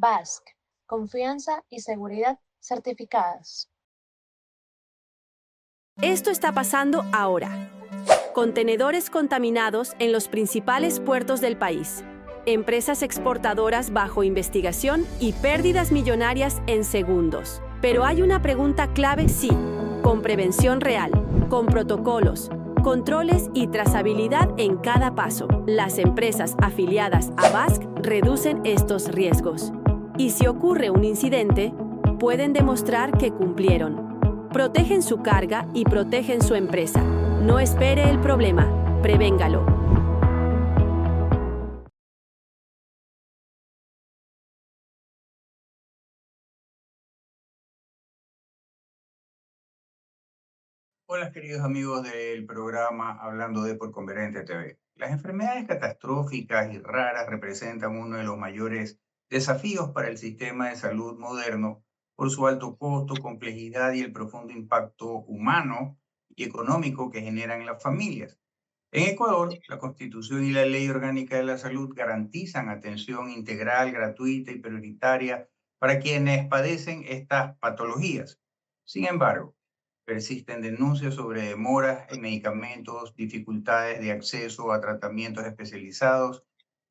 BASC, confianza y seguridad certificadas. Esto está pasando ahora. Contenedores contaminados en los principales puertos del país. Empresas exportadoras bajo investigación y pérdidas millonarias en segundos. Pero hay una pregunta clave, sí, con prevención real, con protocolos, controles y trazabilidad en cada paso. Las empresas afiliadas a BASC reducen estos riesgos. Y si ocurre un incidente, pueden demostrar que cumplieron. Protegen su carga y protegen su empresa. No espere el problema, prevéngalo. Hola, queridos amigos del programa Hablando de por Convergente TV. Las enfermedades catastróficas y raras representan uno de los mayores desafíos para el sistema de salud moderno por su alto costo, complejidad y el profundo impacto humano y económico que generan en las familias. En Ecuador, la Constitución y la Ley Orgánica de la Salud garantizan atención integral, gratuita y prioritaria para quienes padecen estas patologías. Sin embargo, persisten denuncias sobre demoras en medicamentos, dificultades de acceso a tratamientos especializados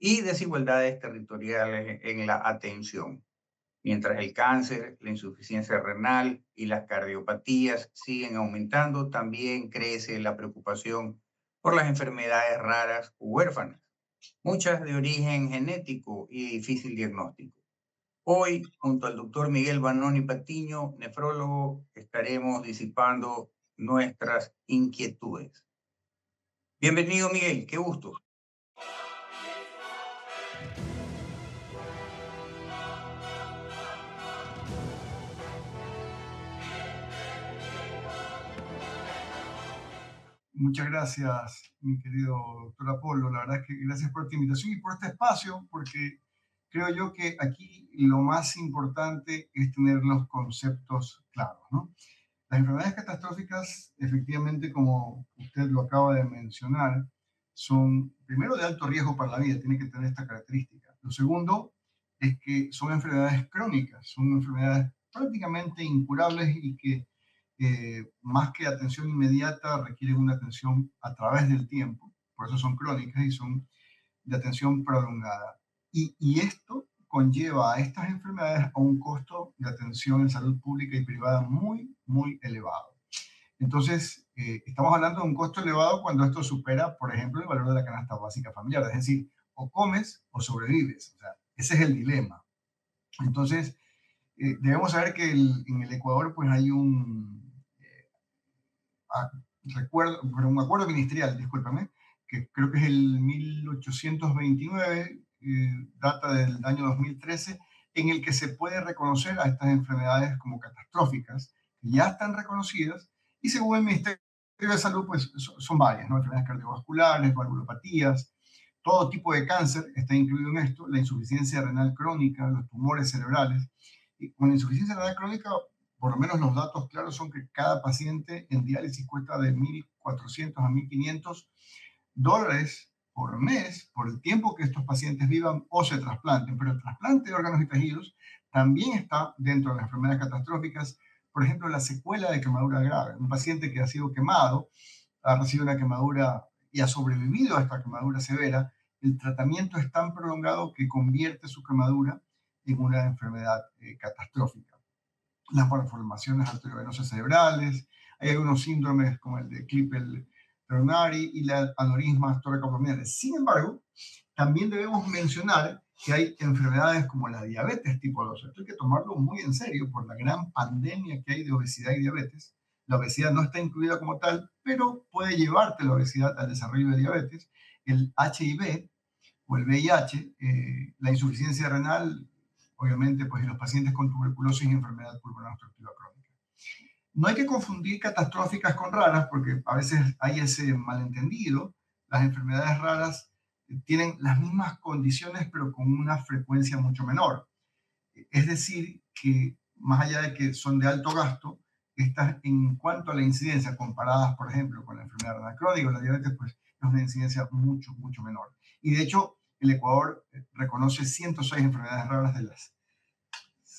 y desigualdades territoriales en la atención. Mientras el cáncer, la insuficiencia renal y las cardiopatías siguen aumentando, también crece la preocupación por las enfermedades raras u huérfanas, muchas de origen genético y difícil diagnóstico. Hoy, junto al doctor Miguel Banoni Patiño, nefrólogo, estaremos disipando nuestras inquietudes. Bienvenido, Miguel, qué gusto. Muchas gracias, mi querido doctor Apolo. La verdad es que gracias por esta invitación y por este espacio, porque creo yo que aquí lo más importante es tener los conceptos claros, ¿no? Las enfermedades catastróficas, efectivamente, como usted lo acaba de mencionar, son primero de alto riesgo para la vida, tienen que tener esta característica. Lo segundo es que son enfermedades crónicas, son enfermedades prácticamente incurables y que más que atención inmediata requieren una atención a través del tiempo, por eso son crónicas y son de atención prolongada. Y esto conlleva a estas enfermedades a un costo de atención en salud pública y privada muy, muy elevado. Entonces, estamos hablando de un costo elevado cuando esto supera, por ejemplo, el valor de la canasta básica familiar. Es decir, o comes o sobrevives. O sea, ese es el dilema. Entonces, debemos saber que en el Ecuador pues hay ah, un acuerdo ministerial, discúlpame, que creo que es el 1829, data del año 2013, en el que se puede reconocer a estas enfermedades como catastróficas, que ya están reconocidas, y según el Ministerio de Salud, pues son varias, ¿no? Enfermedades cardiovasculares, valvulopatías, todo tipo de cáncer está incluido en esto, la insuficiencia renal crónica, los tumores cerebrales. Y con la insuficiencia renal crónica, por lo menos los datos claros son que cada paciente en diálisis cuesta de 1.400 a 1.500 dólares por mes por el tiempo que estos pacientes vivan o se trasplanten. Pero el trasplante de órganos y tejidos también está dentro de las enfermedades catastróficas. Por ejemplo, la secuela de quemadura grave. Un paciente que ha sido quemado, ha recibido una quemadura y ha sobrevivido a esta quemadura severa, el tratamiento es tan prolongado que convierte su quemadura en una enfermedad catastrófica. Las malformaciones arteriovenosas cerebrales, hay algunos síndromes como el de Klippel-Trenaunay y las aneurismas toracoabdominales. Sin embargo, también debemos mencionar que hay enfermedades como la diabetes tipo 2. Esto hay que tomarlo muy en serio por la gran pandemia que hay de obesidad y diabetes. La obesidad no está incluida como tal, pero puede llevarte la obesidad al desarrollo de diabetes. El HIV o el VIH, la insuficiencia renal, obviamente, pues en los pacientes con tuberculosis y enfermedad pulmonar obstructiva crónica. No hay que confundir catastróficas con raras, porque a veces hay ese malentendido. Las enfermedades raras tienen las mismas condiciones, pero con una frecuencia mucho menor. Es decir, que más allá de que son de alto gasto, estas en cuanto a la incidencia, comparadas, por ejemplo, con la enfermedad renal crónica o la diabetes, pues es una incidencia mucho, mucho menor. Y de hecho, el Ecuador reconoce 106 enfermedades raras de las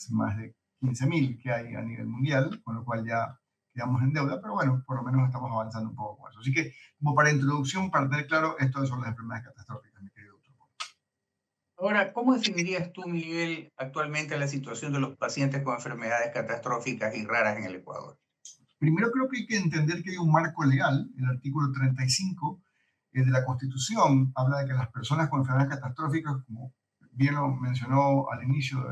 las más de 15.000 que hay a nivel mundial, con lo cual ya quedamos en deuda, pero bueno, por lo menos estamos avanzando un poco con eso. Así que, como para introducción, para tener claro, esto son las enfermedades catastróficas, mi querido doctor. Ahora, ¿cómo definirías tú, Miguel, actualmente la situación de los pacientes con enfermedades catastróficas y raras en el Ecuador? Primero creo que hay que entender que hay un marco legal, el artículo 35 de la Constitución habla de que las personas con enfermedades catastróficas, como bien lo mencionó al inicio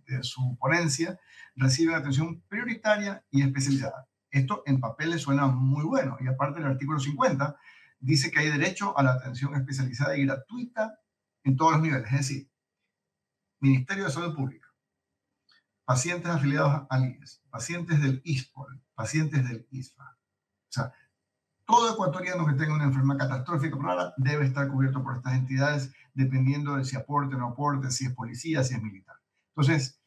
de su ponencia, reciben atención prioritaria y especializada. Esto en papel le suena muy bueno, y aparte el artículo 50 dice que hay derecho a la atención especializada y gratuita en todos los niveles, es decir, Ministerio de Salud Pública, pacientes afiliados al IES, pacientes del ISPOL, pacientes del ISFA. O sea, todo ecuatoriano que tenga una enfermedad catastrófica rara debe estar cubierto por estas entidades, dependiendo de si aporte o no aporte, si es policía, si es militar. Entonces,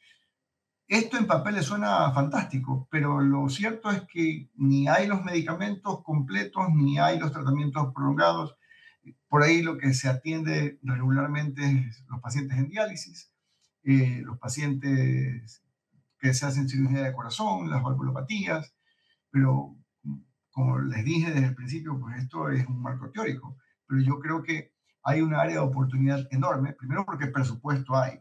esto en papel le suena fantástico, pero lo cierto es que ni hay los medicamentos completos, ni hay los tratamientos prolongados. Por ahí lo que se atiende regularmente es los pacientes en diálisis, los pacientes que se hacen cirugía de corazón, las valvulopatías, pero como les dije desde el principio, pues esto es un marco teórico, pero yo creo que hay un área de oportunidad enorme, primero porque presupuesto hay,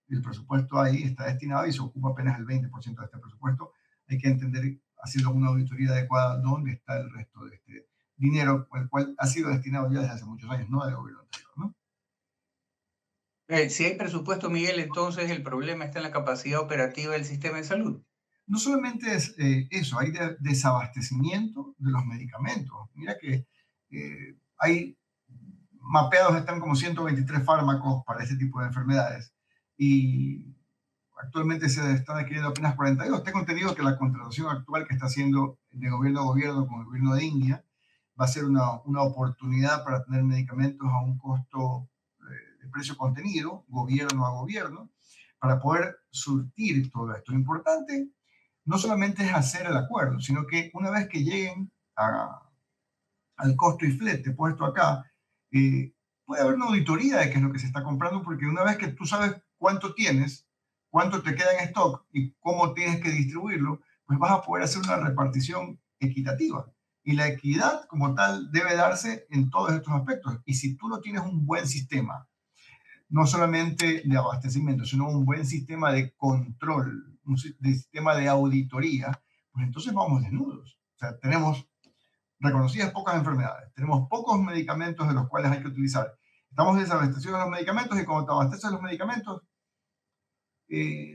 el presupuesto ahí está destinado y se ocupa apenas el 20% de este presupuesto. Hay que entender, haciendo una auditoría adecuada, dónde está el resto de este dinero, el cual ha sido destinado ya desde hace muchos años, no del gobierno anterior, ¿no? Si hay presupuesto, Miguel, entonces el problema está en la capacidad operativa del sistema de salud. No solamente es eso, hay desabastecimiento de los medicamentos. Mira que hay mapeados, están como 123 fármacos para ese tipo de enfermedades y actualmente se están adquiriendo apenas 42. Tengo entendido que la contratación actual que está haciendo de gobierno a gobierno con el gobierno de India va a ser una oportunidad para tener medicamentos a un costo de precio contenido, gobierno a gobierno, para poder surtir todo esto. Lo importante no solamente es hacer el acuerdo, sino que una vez que lleguen al costo y flete puesto acá, puede haber una auditoría de qué es lo que se está comprando, porque una vez que tú sabes cuánto tienes, cuánto te queda en stock y cómo tienes que distribuirlo, pues vas a poder hacer una repartición equitativa. Y la equidad como tal debe darse en todos estos aspectos. Y si tú no tienes un buen sistema, no solamente de abastecimiento, sino un buen sistema de control, un sistema de auditoría, pues entonces vamos desnudos. O sea, tenemos reconocidas pocas enfermedades, tenemos pocos medicamentos de los cuales hay que utilizar. Estamos desabastecidos de los medicamentos y cuando te abasteces de los medicamentos,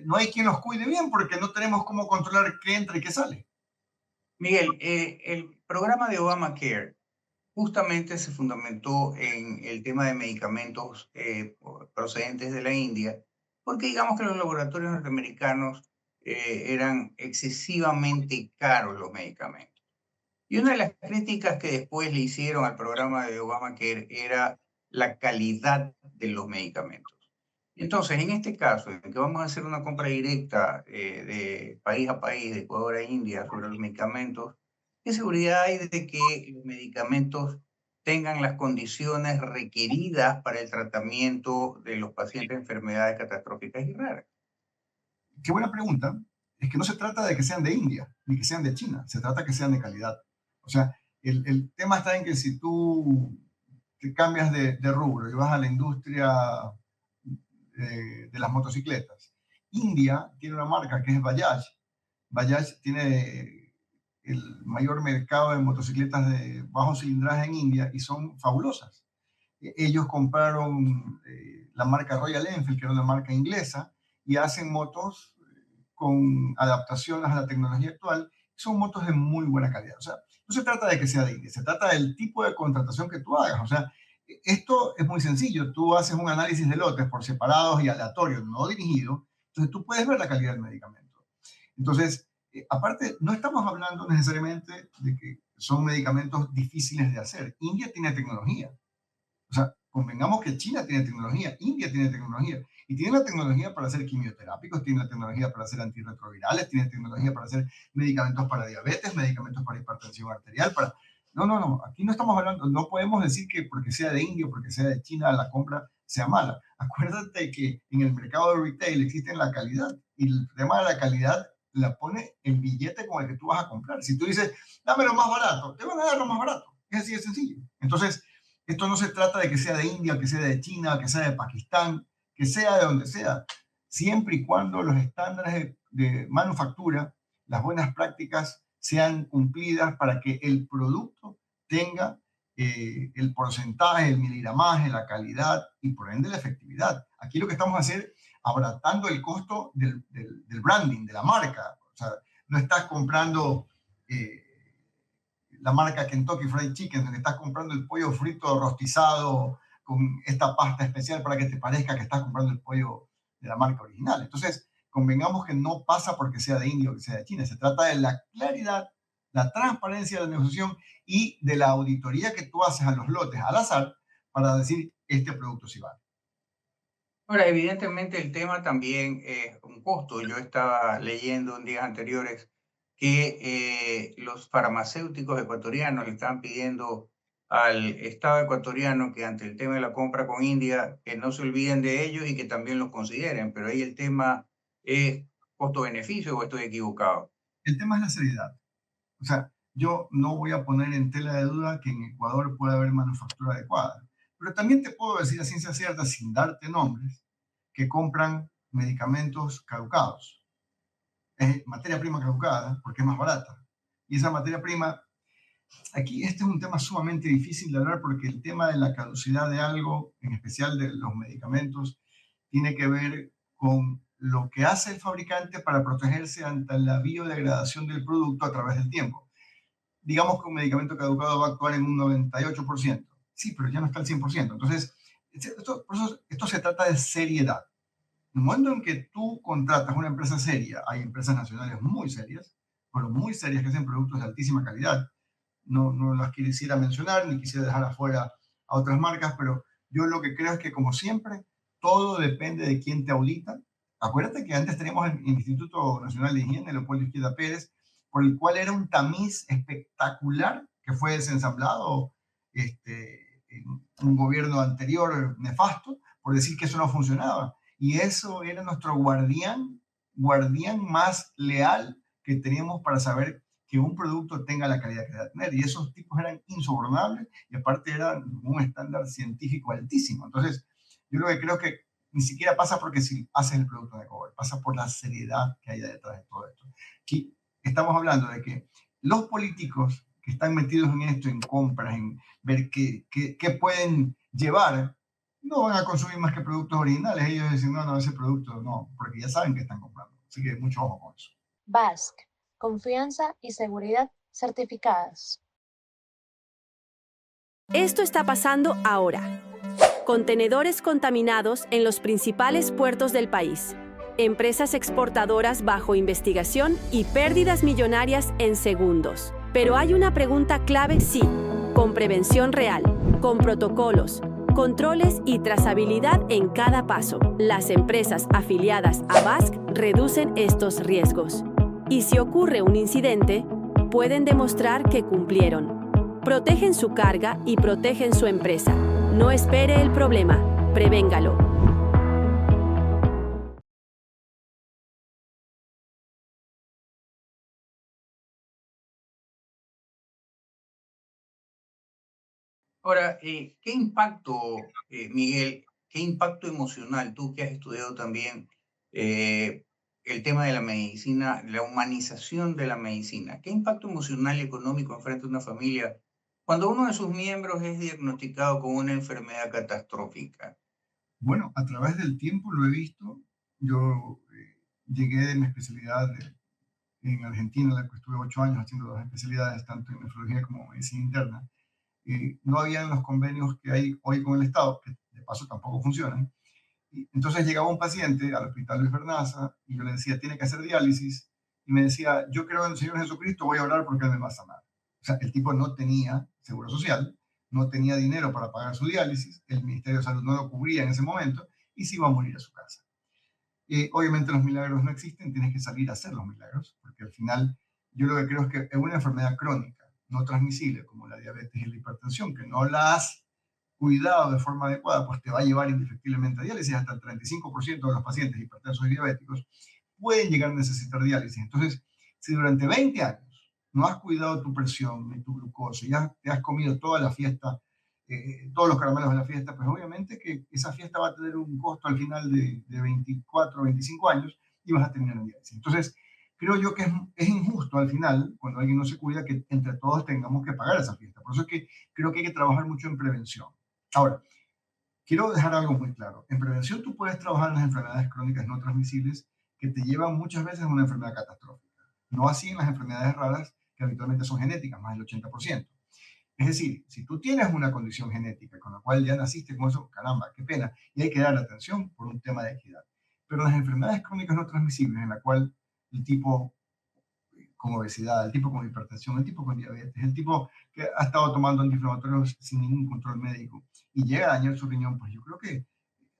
no hay quien los cuide bien porque no tenemos cómo controlar qué entra y qué sale. Miguel, el programa de Obamacare justamente se fundamentó en el tema de medicamentos procedentes de la India, porque digamos que los laboratorios norteamericanos eran excesivamente caros los medicamentos. Y una de las críticas que después le hicieron al programa de Obamacare era la calidad de los medicamentos. Entonces, en este caso, en que vamos a hacer una compra directa de país a país, de Ecuador a India, sobre los medicamentos, ¿qué seguridad hay de que los medicamentos tengan las condiciones requeridas para el tratamiento de los pacientes de enfermedades catastróficas y raras? Qué buena pregunta. Es que no se trata de que sean de India ni que sean de China, se trata que sean de calidad. O sea, el tema está en que si tú te cambias de rubro y vas a la industria de las motocicletas, India tiene una marca que es Bajaj. Bajaj tiene el mayor mercado de motocicletas de bajo cilindraje en India y son fabulosas. Ellos compraron la marca Royal Enfield, que era una marca inglesa, y hacen motos con adaptaciones a la tecnología actual. Son motos de muy buena calidad. O sea, no se trata de que sea de India, se trata del tipo de contratación que tú hagas. O sea, esto es muy sencillo. Tú haces un análisis de lotes por separados y aleatorios, no dirigido. Entonces tú puedes ver la calidad del medicamento. Entonces, aparte, no estamos hablando necesariamente de que son medicamentos difíciles de hacer. India tiene tecnología. O sea, convengamos que China tiene tecnología, India tiene tecnología, y tiene la tecnología para hacer quimioterápicos, tiene la tecnología para hacer antirretrovirales, tiene tecnología para hacer medicamentos para diabetes, medicamentos para hipertensión arterial, No, aquí no estamos hablando, no podemos decir que porque sea de India o porque sea de China la compra sea mala. Acuérdate que en el mercado de retail existe la calidad y el tema de la calidad la pone el billete con el que tú vas a comprar. Si tú dices, dame lo más barato, te van a dar lo más barato. Es así de sencillo. Entonces, esto no se trata de que sea de India, que sea de China, que sea de Pakistán, que sea de donde sea, siempre y cuando los estándares de manufactura, las buenas prácticas sean cumplidas para que el producto tenga el porcentaje, el miligramaje, la calidad y por ende la efectividad. Aquí lo que estamos haciendo abaratando el costo del branding, de la marca. O sea, no estás comprando la marca Kentucky Fried Chicken, donde estás comprando el pollo frito rostizado con esta pasta especial para que te parezca que estás comprando el pollo de la marca original. Entonces, convengamos que no pasa porque sea de India o que sea de China. Se trata de la claridad, la transparencia de la negociación y de la auditoría que tú haces a los lotes al azar para decir este producto sí vale. Ahora, evidentemente el tema también es un costo. Yo estaba leyendo en días anteriores que los farmacéuticos ecuatorianos le están pidiendo al Estado ecuatoriano que ante el tema de la compra con India, que no se olviden de ellos y que también los consideren. Pero ahí el tema es costo-beneficio, ¿o estoy equivocado? El tema es la seriedad. O sea, yo no voy a poner en tela de duda que en Ecuador puede haber manufactura adecuada, pero también te puedo decir a ciencia cierta, sin darte nombres, que compran medicamentos caducados. Es materia prima caducada porque es más barata. Y esa materia prima, aquí este es un tema sumamente difícil de hablar porque el tema de la caducidad de algo, en especial de los medicamentos, tiene que ver con lo que hace el fabricante para protegerse ante la biodegradación del producto a través del tiempo. Digamos que un medicamento caducado va a actuar en un 98%. Sí, pero ya no está al 100%. Entonces, por eso esto se trata de seriedad. En el momento en que tú contratas una empresa seria, hay empresas nacionales muy serias, pero muy serias que hacen productos de altísima calidad. No las quisiera mencionar, ni quisiera dejar afuera a otras marcas, pero yo lo que creo es que, como siempre, todo depende de quién te audita. Acuérdate que antes teníamos el Instituto Nacional de Higiene, Leopoldo Izquierda Pérez, por el cual era un tamiz espectacular que fue desensamblado en un gobierno anterior nefasto, por decir que eso no funcionaba. Y eso era nuestro guardián más leal que teníamos para saber que un producto tenga la calidad que debe tener. Y esos tipos eran insobornables y aparte eran un estándar científico altísimo. Entonces, yo lo que creo que ni siquiera pasa porque si haces el producto de cobre, pasa por la seriedad que hay detrás de todo esto. Aquí estamos hablando de que los políticos que están metidos en esto, en compras, en ver qué pueden llevar, no van a consumir más que productos originales. Ellos dicen, no, ese producto no, porque ya saben que están comprando. Así que mucho ojo con eso. BASC, confianza y seguridad certificadas. Esto está pasando ahora. Contenedores contaminados en los principales puertos del país. Empresas exportadoras bajo investigación y pérdidas millonarias en segundos. Pero hay una pregunta clave, sí, con prevención real, con protocolos, controles y trazabilidad en cada paso. Las empresas afiliadas a BASC reducen estos riesgos. Y si ocurre un incidente, pueden demostrar que cumplieron. Protegen su carga y protegen su empresa. No espere el problema, prevéngalo. Ahora, ¿qué impacto, Miguel, qué impacto emocional, tú que has estudiado también el tema de la medicina, la humanización de la medicina, qué impacto emocional y económico enfrenta una familia cuando uno de sus miembros es diagnosticado con una enfermedad catastrófica? Bueno, a través del tiempo lo he visto. Yo llegué de mi especialidad en Argentina, en la que estuve 8 años haciendo 2 especialidades, tanto en nefrología como medicina interna. No habían los convenios que hay hoy con el Estado, que de paso tampoco funcionan. Y entonces llegaba un paciente al hospital Luis Vernaza y yo le decía, tiene que hacer diálisis. Y me decía, yo creo en el Señor Jesucristo, voy a orar porque Él me va a sanar. O sea, el tipo no tenía seguro social, no tenía dinero para pagar su diálisis, el Ministerio de Salud no lo cubría en ese momento y se iba a morir a su casa. Obviamente los milagros no existen, tienes que salir a hacer los milagros, porque al final yo lo que creo es que es una enfermedad crónica, no transmisible, como la diabetes y la hipertensión, que no las cuidado de forma adecuada, pues te va a llevar indefectiblemente a diálisis. Hasta el 35% de los pacientes hipertensos y diabéticos pueden llegar a necesitar diálisis. Entonces, si durante 20 años no has cuidado tu presión ni tu glucosa, ya te has comido toda la fiesta, todos los caramelos de la fiesta, pues obviamente que esa fiesta va a tener un costo al final de 24 o 25 años y vas a terminar en diálisis. Entonces, creo yo que es injusto al final, cuando alguien no se cuida, que entre todos tengamos que pagar esa fiesta. Por eso es que creo que hay que trabajar mucho en prevención. Ahora, quiero dejar algo muy claro. En prevención tú puedes trabajar en las enfermedades crónicas no transmisibles que te llevan muchas veces a una enfermedad catastrófica. No así en las enfermedades raras que habitualmente son genéticas, más del 80%. Es decir, si tú tienes una condición genética con la cual ya naciste con eso, caramba, qué pena, y hay que darle atención por un tema de equidad. Pero las enfermedades crónicas no transmisibles en la cual el tipo con obesidad, el tipo con hipertensión, el tipo con diabetes, el tipo que ha estado tomando antiinflamatorios sin ningún control médico y llega a dañar su riñón, pues yo creo que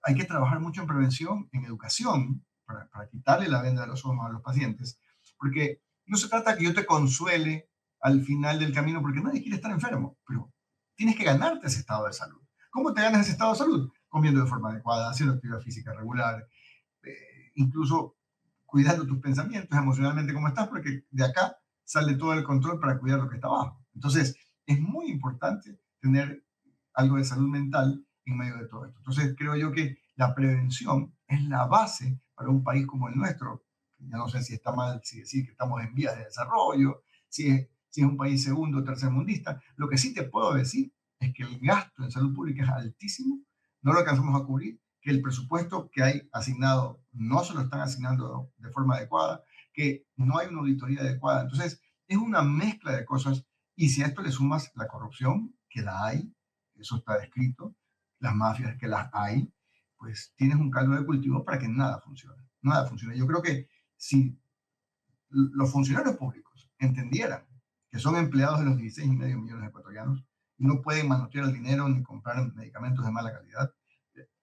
hay que trabajar mucho en prevención, en educación, para quitarle la venda de los ojos a los pacientes, porque no se trata que yo te consuele al final del camino, porque nadie quiere estar enfermo, pero tienes que ganarte ese estado de salud. ¿Cómo te ganas ese estado de salud? Comiendo de forma adecuada, haciendo actividad física regular, incluso cuidando tus pensamientos emocionalmente cómo estás, porque de acá sale todo el control para cuidar lo que está abajo. Entonces, es muy importante tener algo de salud mental en medio de todo esto. Entonces, creo yo que la prevención es la base para un país como el nuestro. Ya no sé si está mal si decir que estamos en vías de desarrollo, si es un país segundo o tercermundista. Lo que sí te puedo decir es que el gasto en salud pública es altísimo, no lo alcanzamos a cubrir, que el presupuesto que hay asignado no se lo están asignando de forma adecuada, que no hay una auditoría adecuada. Entonces, es una mezcla de cosas y si a esto le sumas la corrupción, que la hay, eso está descrito, las mafias que las hay, pues tienes un caldo de cultivo para que nada funcione. Nada funciona. Yo creo que si los funcionarios públicos entendieran que son empleados de los 16,5 millones de ecuatorianos y no pueden manotear el dinero ni comprar medicamentos de mala calidad,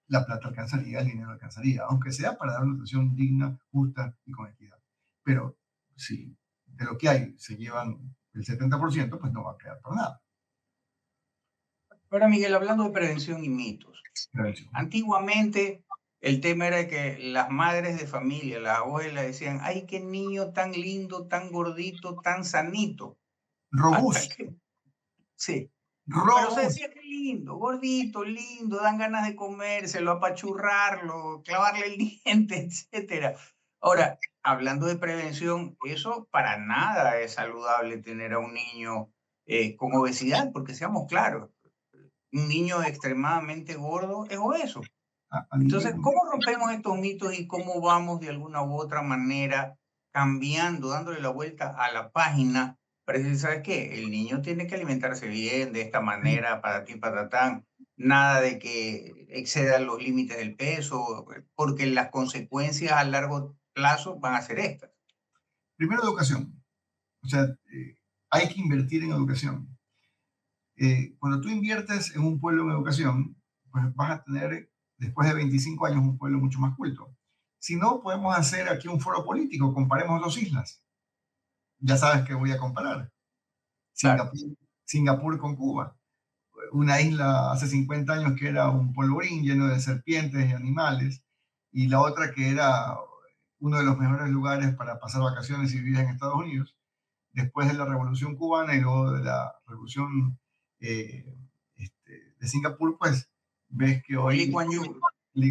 la plata alcanzaría, el dinero alcanzaría, aunque sea para dar una atención digna, justa y con equidad. Pero si de lo que hay se llevan el 70%, pues no va a quedar para nada. Ahora, Miguel, hablando de prevención y mitos. Prevención. Antiguamente el tema era que las madres de familia, las abuelas decían, ay, qué niño tan lindo, tan gordito, tan sanito. Hasta Robusto. que, sí, pero se Robusto. decía que lindo, gordito, lindo, dan ganas de comérselo, apachurrarlo, clavarle el diente, etcétera. Ahora, hablando de prevención, eso para nada es saludable tener a un niño con obesidad, porque seamos claros, un niño extremadamente gordo es obeso. Entonces, ¿cómo rompemos estos mitos y cómo vamos de alguna u otra manera cambiando, dándole la vuelta a la página para decir, ¿sabes qué? El niño tiene que alimentarse bien de esta manera, patatín, patatán, nada de que exceda los límites del peso, porque las consecuencias a largo plazo van a ser estas. Primero, educación. O sea, hay que invertir en educación. Cuando tú inviertes en un pueblo en educación, pues vas a tener, después de 25 años, un pueblo mucho más culto. Si no, podemos hacer aquí un foro político, comparemos dos islas. Ya sabes que voy a comparar. Claro. Singapur con Cuba. Una isla hace 50 años que era un polvorín lleno de serpientes y animales, y la otra que era uno de los mejores lugares para pasar vacaciones y vivir en Estados Unidos. Después de la Revolución Cubana y luego de la Revolución de Singapur, pues ves que hoy Lee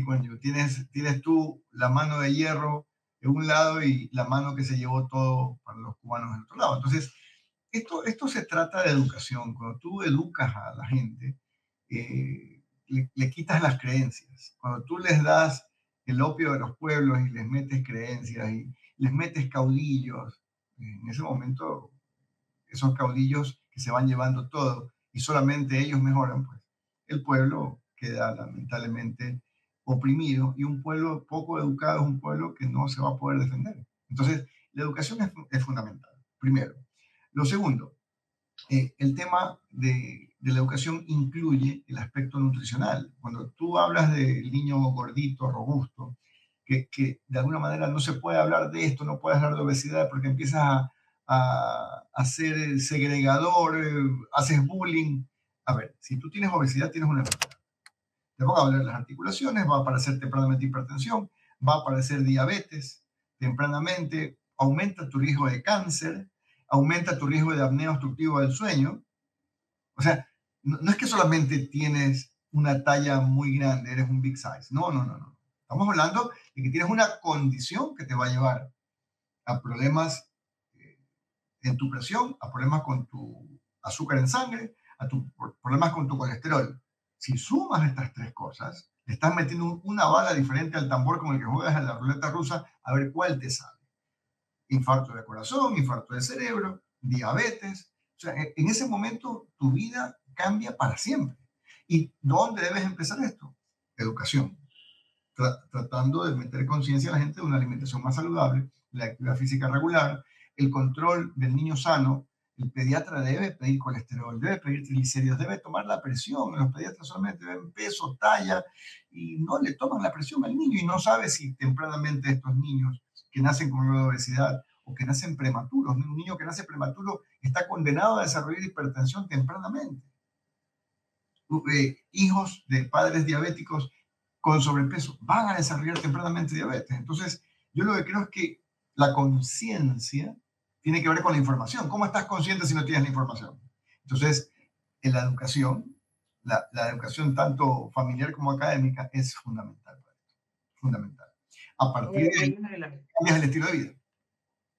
Kuan Yew, tienes tú la mano de hierro de un lado y la mano que se llevó todo para los cubanos del otro lado. Entonces, esto se trata de educación. Cuando tú educas a la gente, le quitas las creencias. Cuando tú les das el opio de los pueblos y les metes creencias y les metes caudillos, en ese momento esos caudillos que se van llevando todo y solamente ellos mejoran, pues el pueblo queda lamentablemente oprimido y un pueblo poco educado es un pueblo que no se va a poder defender. Entonces, la educación es fundamental, primero. Lo segundo, el tema de la educación incluye el aspecto nutricional. Cuando tú hablas del niño gordito, robusto, que de alguna manera no se puede hablar de esto, no puedes hablar de obesidad porque empiezas a ser segregador, haces bullying. A ver, si tú tienes obesidad, tienes una enfermedad. te van a doler las articulaciones, va a aparecer tempranamente hipertensión, va a aparecer diabetes tempranamente, aumenta tu riesgo de cáncer, aumenta tu riesgo de apnea obstructiva del sueño. O sea, no es que solamente tienes una talla muy grande, eres un big size. No, no, no, no. Estamos hablando de que tienes una condición que te va a llevar a problemas en tu presión, a problemas con tu azúcar en sangre, a problemas con tu colesterol. Si sumas estas tres cosas, le estás metiendo una bala diferente al tambor con el que juegas en la ruleta rusa a ver cuál te sale. Infarto de corazón, infarto de cerebro, diabetes. O sea, en ese momento tu vida cambia para siempre. ¿Y dónde debes empezar esto? Educación. Tratando de meter conciencia a la gente de una alimentación más saludable, la actividad física regular, el control del niño sano. El pediatra debe pedir colesterol, debe pedir triglicéridos, debe tomar la presión. Los pediatras solamente ven peso, talla y no le toman la presión al niño y no sabe si tempranamente estos niños que nacen con obesidad o que nacen prematuros, un niño que nace prematuro está condenado a desarrollar hipertensión tempranamente. Hijos de padres diabéticos con sobrepeso van a desarrollar tempranamente diabetes. Entonces, yo lo que creo es que la conciencia tiene que ver con la información. ¿Cómo estás consciente si no tienes la información? Entonces, en la educación, la educación tanto familiar como académica es fundamental. Fundamental. A partir de ahí, cambias el estilo de vida.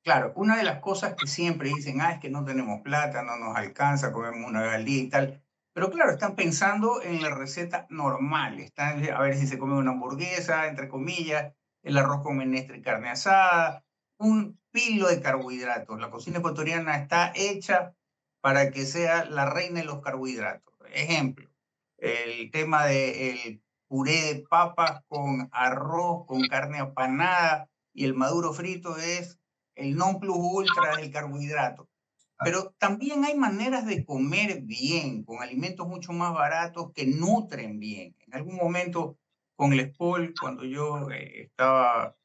Claro, una de las cosas que siempre dicen, es que no tenemos plata, no nos alcanza, comemos una vez al día y tal. Pero claro, están pensando en la receta normal, están a ver si se come una hamburguesa, entre comillas, el arroz con menestra y carne asada, un pilo de carbohidratos. La cocina ecuatoriana está hecha para que sea la reina de los carbohidratos. Ejemplo, el tema del puré de papas con arroz, con carne apanada y el maduro frito es el non plus ultra del carbohidrato. Pero también hay maneras de comer bien, con alimentos mucho más baratos que nutren bien. En algún momento con el SPOL, cuando yo estaba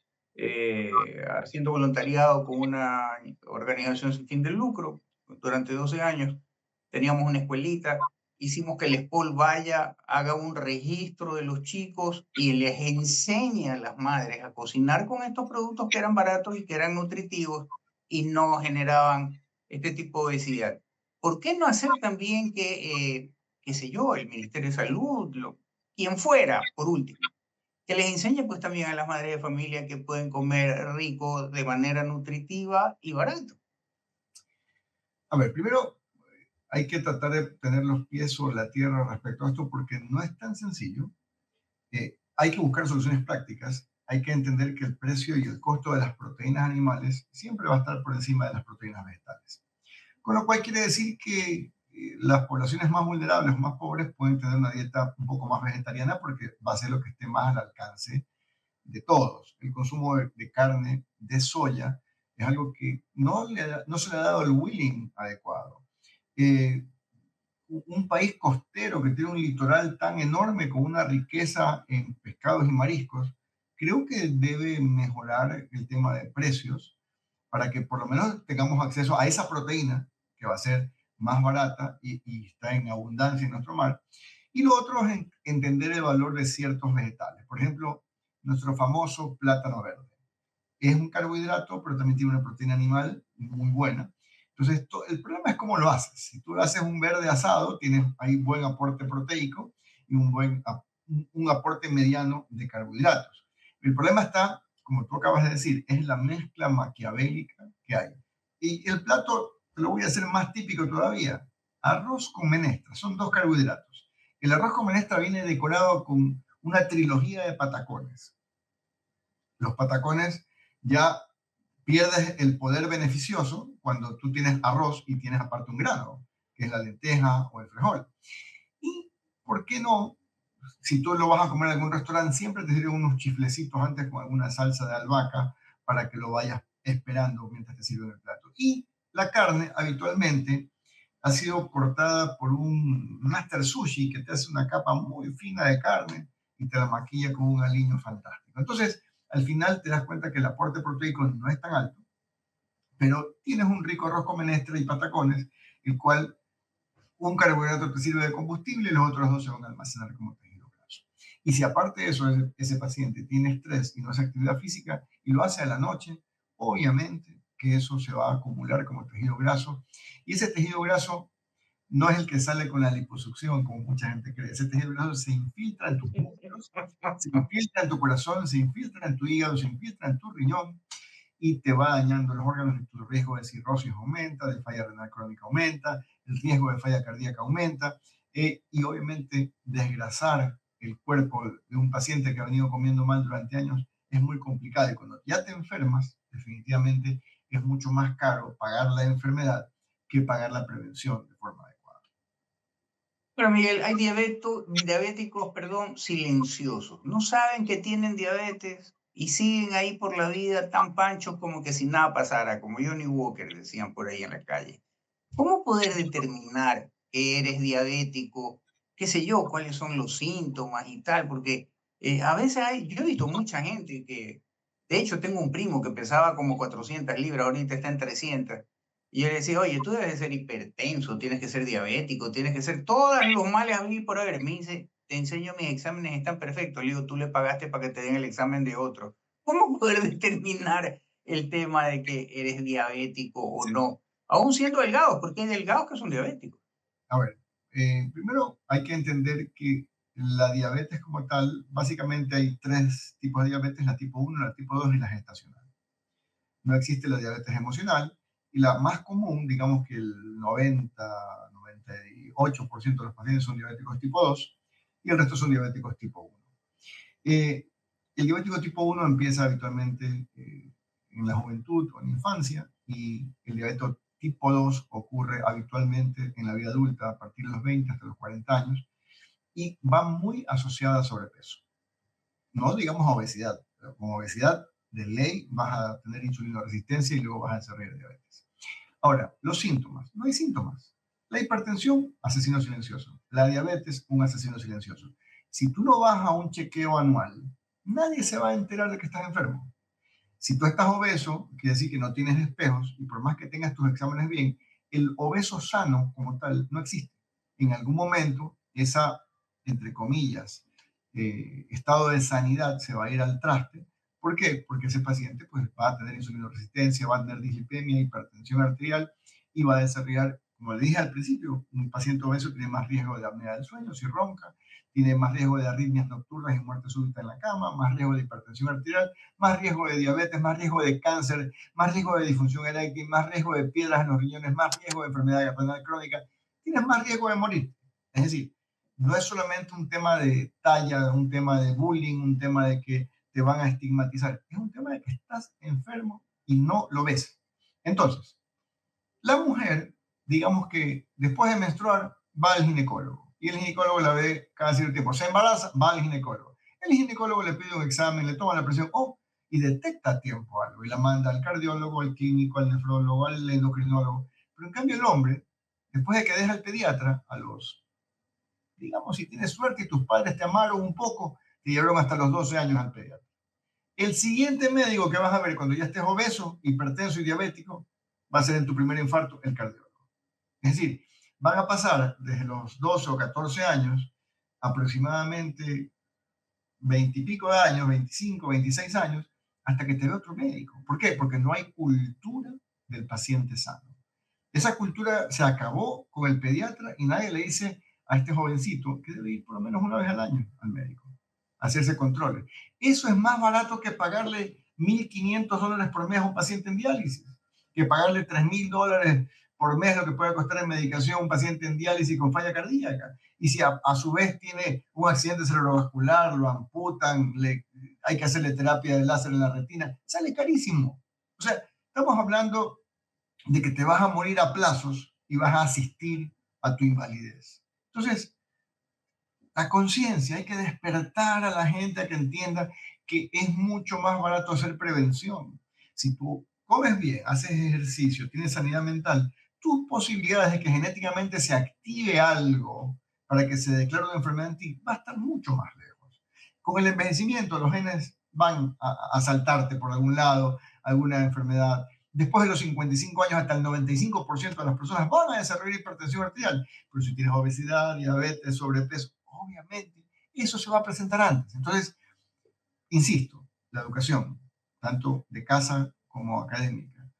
haciendo voluntariado con una organización sin fin de lucro, durante 12 años, teníamos una escuelita, hicimos que el SPOL vaya, haga un registro de los chicos y les enseñe a las madres a cocinar con estos productos que eran baratos y que eran nutritivos y no generaban este tipo de obesidad. ¿Por qué no hacer también que, qué sé yo, el Ministerio de Salud, quien fuera, por último, que les enseñe pues también a las madres de familia que pueden comer rico de manera nutritiva y barato? A ver, primero hay que tratar de tener los pies sobre la tierra respecto a esto porque no es tan sencillo. Hay que buscar soluciones prácticas. Hay que entender que el precio y el costo de las proteínas animales siempre va a estar por encima de las proteínas vegetales. Con lo cual quiere decir que las poblaciones más vulnerables, más pobres, pueden tener una dieta un poco más vegetariana porque va a ser lo que esté más al alcance de todos. El consumo de carne, de soya, es algo que no se le ha dado el willing adecuado. Un país costero que tiene un litoral tan enorme con una riqueza en pescados y mariscos, creo que debe mejorar el tema de precios para que por lo menos tengamos acceso a esa proteína que va a ser más barata y está en abundancia en nuestro mar. Y lo otro es entender el valor de ciertos vegetales. Por ejemplo, nuestro famoso plátano verde. Es un carbohidrato, pero también tiene una proteína animal muy buena. Entonces, el problema es cómo lo haces. Si tú haces un verde asado, tienes ahí buen aporte proteico y un aporte mediano de carbohidratos. El problema está, como tú acabas de decir, es la mezcla maquiavélica que hay. Y el plato, te lo voy a hacer más típico todavía, arroz con menestra, son dos carbohidratos. El arroz con menestra viene decorado con una trilogía de patacones. Los patacones ya pierdes el poder beneficioso cuando tú tienes arroz y tienes aparte un grano, que es la lenteja o el frijol. Y, ¿por qué no? Si tú lo vas a comer en algún restaurante, siempre te sirven unos chiflecitos antes con alguna salsa de albahaca para que lo vayas esperando mientras te sirven el plato. Y la carne habitualmente ha sido cortada por un master sushi que te hace una capa muy fina de carne y te la maquilla con un aliño fantástico. Entonces, al final te das cuenta que el aporte proteico no es tan alto, pero tienes un rico arroz con menestra y patacones, el cual un carbohidrato te sirve de combustible y los otros dos se van a almacenar como tejido graso. Y si aparte de eso ese paciente tiene estrés y no hace actividad física y lo hace a la noche, obviamente que eso se va a acumular como tejido graso. Y ese tejido graso no es el que sale con la liposucción, como mucha gente cree. Ese tejido graso se infiltra en tus músculos, se infiltra en tu corazón, se infiltra en tu hígado, se infiltra en tu riñón y te va dañando los órganos y tu riesgo de cirrosis aumenta, de falla renal crónica aumenta, el riesgo de falla cardíaca aumenta y obviamente desgrasar el cuerpo de un paciente que ha venido comiendo mal durante años es muy complicado y cuando ya te enfermas, definitivamente es mucho más caro pagar la enfermedad que pagar la prevención de forma adecuada. Bueno, Miguel, hay diabéticos, perdón, silenciosos. No saben que tienen diabetes y siguen ahí por la vida tan panchos como que si nada pasara, como Johnny Walker, decían por ahí en la calle. ¿Cómo poder determinar que eres diabético? ¿Qué sé yo? ¿Cuáles son los síntomas y tal? Porque a veces yo he visto mucha gente que, de hecho, tengo un primo que pesaba como 400 libras, ahorita está en 300. Y yo le decía, oye, tú debes de ser hipertenso, tienes que ser diabético, tienes que ser todos los males a vivir por haber. Me dice, te enseño mis exámenes, están perfectos. Le digo, tú le pagaste para que te den el examen de otro. ¿Cómo poder determinar el tema de que eres diabético o Sí. no? Aún siendo delgados, porque hay delgados que son diabéticos. A ver, primero hay que entender que la diabetes como tal, básicamente hay tres tipos de diabetes, la tipo 1, la tipo 2 y la gestacional. No existe la diabetes emocional y la más común, digamos que el 98% de los pacientes son diabéticos tipo 2 y el resto son diabéticos tipo 1. Eh, el diabético tipo 1 empieza habitualmente en la juventud o en la infancia y el diabetes tipo 2 ocurre habitualmente en la vida adulta a partir de los 20 hasta los 40 años y va muy asociada a sobrepeso. No digamos a obesidad, pero con obesidad de ley vas a tener insulinoresistencia y luego vas a desarrollar diabetes. Ahora, los síntomas. No hay síntomas. La hipertensión, asesino silencioso. La diabetes, un asesino silencioso. Si tú no vas a un chequeo anual, nadie se va a enterar de que estás enfermo. Si tú estás obeso, quiere decir que no tienes espejos y por más que tengas tus exámenes bien, el obeso sano como tal no existe. En algún momento, esa, entre comillas, estado de sanidad se va a ir al traste. ¿Por qué? Porque ese paciente pues, va a tener insulinoresistencia, va a tener dislipemia, hipertensión arterial y va a desarrollar, como le dije al principio, un paciente obeso tiene más riesgo de apnea del sueño si ronca, tiene más riesgo de arritmias nocturnas y muerte súbita en la cama, más riesgo de hipertensión arterial, más riesgo de diabetes, más riesgo de cáncer, más riesgo de disfunción eréctil, más riesgo de piedras en los riñones, más riesgo de enfermedad renal crónica, tienes más riesgo de morir. Es decir, no es solamente un tema de talla, un tema de bullying, un tema de que te van a estigmatizar, es un tema de que estás enfermo y no lo ves. Entonces, la mujer, digamos que después de menstruar, va al ginecólogo y el ginecólogo la ve cada cierto tiempo. Se embaraza, va al ginecólogo. El ginecólogo le pide un examen, le toma la presión y detecta a tiempo algo y la manda al cardiólogo, al clínico, al nefrólogo, al endocrinólogo. Pero en cambio el hombre, después de que deja al pediatra, a los, digamos, si tienes suerte y tus padres te amaron un poco, te llevaron hasta los 12 años al pediatra. El siguiente médico que vas a ver cuando ya estés obeso, hipertenso y diabético va a ser en tu primer infarto el cardiólogo. Es decir, van a pasar desde los 12 o 14 años aproximadamente 20 y pico de años, 25, 26 años, hasta que te ve otro médico. ¿Por qué? Porque no hay cultura del paciente sano. Esa cultura se acabó con el pediatra y nadie le dice a este jovencito que debe ir por lo menos una vez al año al médico, a hacerse controles. Eso es más barato que pagarle $1.500 por mes a un paciente en diálisis, que pagarle $3.000 por mes lo que puede costar en medicación a un paciente en diálisis con falla cardíaca. Y si a su vez tiene un accidente cerebrovascular, lo amputan, hay que hacerle terapia de láser en la retina, sale carísimo. O sea, estamos hablando de que te vas a morir a plazos y vas a asistir a tu invalidez. Entonces, la conciencia, hay que despertar a la gente a que entienda que es mucho más barato hacer prevención. Si tú comes bien, haces ejercicio, tienes sanidad mental, tus posibilidades de que genéticamente se active algo para que se declare una enfermedad en ti va a estar mucho más lejos. Con el envejecimiento, los genes van a saltarte por algún lado, alguna enfermedad. Después de los 55 años, hasta el 95% de las personas van a desarrollar hipertensión arterial. Pero si tienes obesidad, diabetes, sobrepeso, obviamente eso se va a presentar antes. Entonces, insisto, la educación, tanto de casa como académica,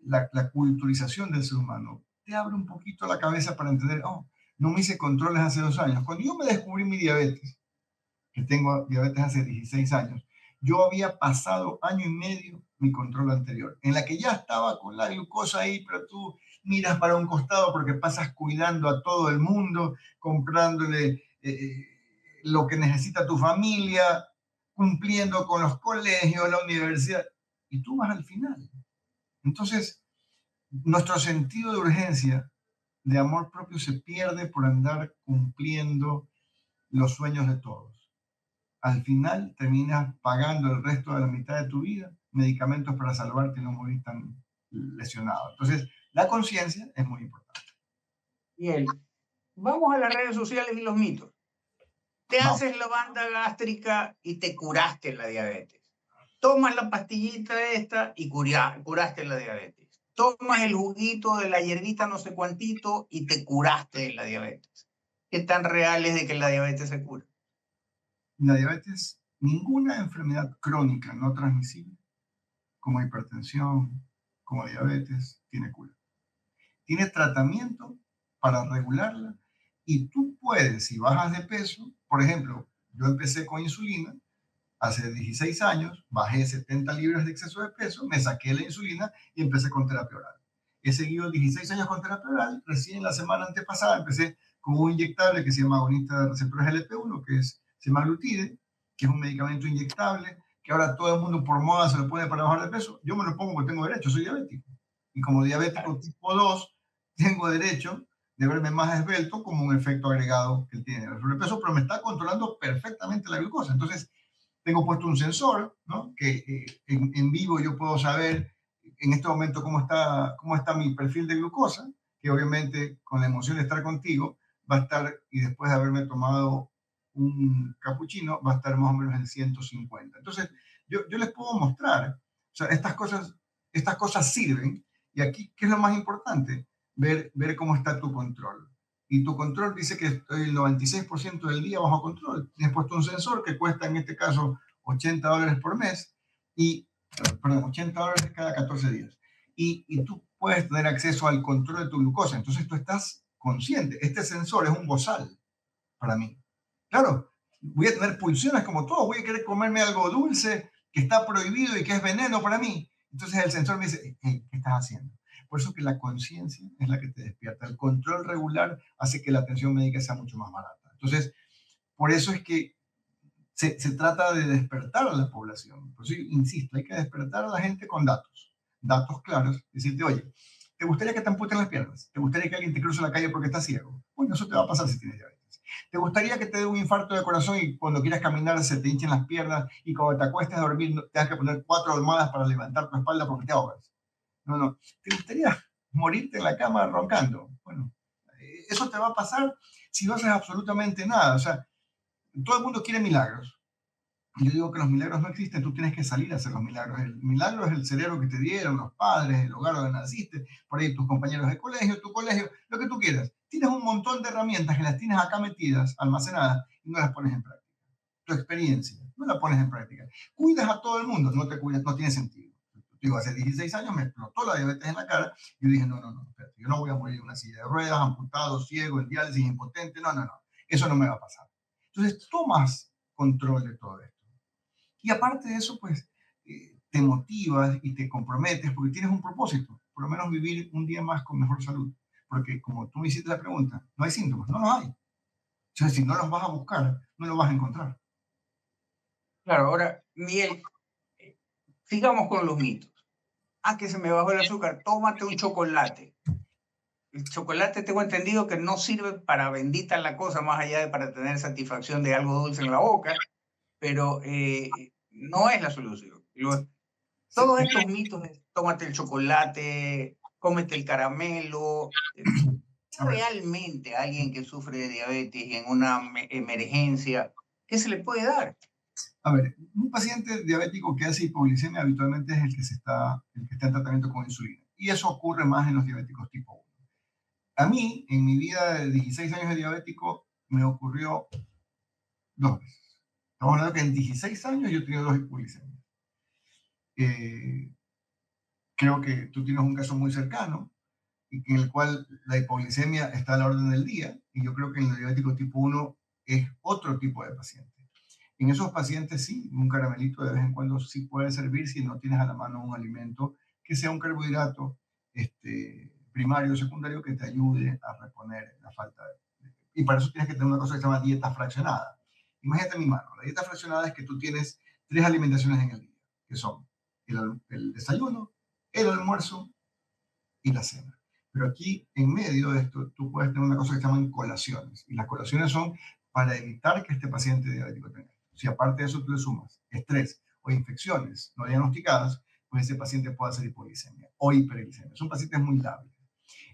la culturización del ser humano, te abre un poquito la cabeza para entender, oh, no me hice controles hace 2 años. Cuando yo me descubrí mi diabetes, que tengo diabetes hace 16 años, yo había pasado año y medio mi control anterior, en la que ya estaba con la glucosa ahí, pero tú miras para un costado porque pasas cuidando a todo el mundo, comprándole lo que necesita tu familia, cumpliendo con los colegios, la universidad, y tú vas al final. Entonces, nuestro sentido de urgencia, de amor propio, se pierde por andar cumpliendo los sueños de todos. Al final terminas pagando el resto de la mitad de tu vida medicamentos para salvarte y no morir tan lesionado. Entonces, la conciencia es muy importante. Bien, vamos a las redes sociales y los mitos. Te Vamos. haces la banda gástrica y te curaste la diabetes. Tomas la pastillita esta y curaste la diabetes. Tomas el juguito de la hierbita no sé cuantito y te curaste de la diabetes. ¿Qué tan real es de que la diabetes se cura? La diabetes, ninguna enfermedad crónica no transmisible, como hipertensión, como diabetes, tiene cura. Tiene tratamiento para regularla y tú puedes, si bajas de peso, por ejemplo, yo empecé con insulina hace 16 años, bajé 70 libras de exceso de peso, me saqué la insulina y empecé con terapia oral. He seguido 16 años con terapia oral, recién la semana antepasada empecé con un inyectable que se llama agonista de receptores LP1, que es semaglutide, que es un medicamento inyectable, que ahora todo el mundo por moda se lo pone para bajar de peso. Yo me lo pongo porque tengo derecho, soy diabético. Y como diabético tipo 2, tengo derecho de verme más esbelto como un efecto agregado que tiene el sobrepeso, pero me está controlando perfectamente la glucosa. Entonces, tengo puesto un sensor, ¿no? Que en vivo yo puedo saber en este momento cómo está mi perfil de glucosa, que obviamente con la emoción de estar contigo va a estar, y después de haberme tomado un capuchino, va a estar más o menos en 150. Entonces, yo les puedo mostrar, o sea, estas cosas sirven, y aquí, ¿qué es lo más importante? Ver cómo está tu control. Y tu control dice que estoy el 96% del día bajo control. Tienes puesto un sensor que cuesta en este caso $80 por mes, perdón, $80 cada 14 días. Y tú puedes tener acceso al control de tu glucosa. Entonces tú estás consciente. Este sensor es un bozal para mí. Claro, voy a tener pulsiones como todo. Voy a querer comerme algo dulce que está prohibido y que es veneno para mí. Entonces el sensor me dice, hey, ¿qué estás haciendo? Por eso que la conciencia es la que te despierta. El control regular hace que la atención médica sea mucho más barata. Entonces, por eso es que se trata de despertar a la población. Por eso insisto, hay que despertar a la gente con datos claros. Decirte, oye, ¿te gustaría que te amputen las piernas? ¿Te gustaría que alguien te cruce la calle porque está ciego? Bueno, eso te va a pasar si tienes diabetes. ¿Te gustaría que te dé un infarto de corazón y cuando quieras caminar se te hinchen las piernas y cuando te acuestes a dormir tengas que poner 4 almohadas para levantar tu espalda porque te ahogas? No. ¿Te gustaría morirte en la cama roncando? Bueno, eso te va a pasar si no haces absolutamente nada. O sea, todo el mundo quiere milagros. Yo digo que los milagros no existen, tú tienes que salir a hacer los milagros. El milagro es el cerebro que te dieron, los padres, el hogar donde naciste, por ahí tus compañeros de colegio, tu colegio, lo que tú quieras. Tienes un montón de herramientas que las tienes acá metidas, almacenadas, y no las pones en práctica. Tu experiencia, no la pones en práctica. Cuidas a todo el mundo, no te cuidas, no tiene sentido. Digo, hace 16 años me explotó la diabetes en la cara y yo dije, no, espérate, yo no voy a morir en una silla de ruedas, amputado, ciego, en diálisis, impotente, no, eso no me va a pasar. Entonces tomas control de todo esto. Y aparte de eso, pues, te motivas y te comprometes porque tienes un propósito, por lo menos vivir un día más con mejor salud. Porque como tú me hiciste la pregunta, no hay síntomas, no los hay. Entonces, si no los vas a buscar, no los vas a encontrar. Claro, ahora, Miguel, sigamos con los mitos. Que se me bajó el azúcar, tómate un chocolate. El chocolate tengo entendido que no sirve para bendita la cosa, más allá de para tener satisfacción de algo dulce en la boca, pero no es la solución. Todos estos mitos de tómate el chocolate, cómete el caramelo, realmente a alguien que sufre de diabetes y en una emergencia, ¿qué se le puede dar? A ver, un paciente diabético que hace hipoglicemia habitualmente es el que está en tratamiento con insulina. Y eso ocurre más en los diabéticos tipo 1. A mí, en mi vida de 16 años de diabético, me ocurrió 2 veces. Estamos hablando que en 16 años yo he tenido 2 hipoglicemias. Creo que tú tienes un caso muy cercano y en el cual la hipoglicemia está a la orden del día, y yo creo que en el diabético tipo 1 es otro tipo de paciente. En esos pacientes sí, un caramelito de vez en cuando sí puede servir si no tienes a la mano un alimento que sea un carbohidrato primario o secundario que te ayude a reponer la falta y para eso tienes que tener una cosa que se llama dieta fraccionada. Imagínate mi mano. La dieta fraccionada es que tú tienes 3 alimentaciones en el día, que son el desayuno, el almuerzo y la cena. Pero aquí, en medio de esto, tú puedes tener una cosa que se llaman colaciones. Y las colaciones son para evitar que este paciente diabético tenga esto. Si aparte de eso tú le sumas estrés o infecciones no diagnosticadas, pues ese paciente puede hacer hipoglicemia o hiperglicemia. Son pacientes muy lábiles.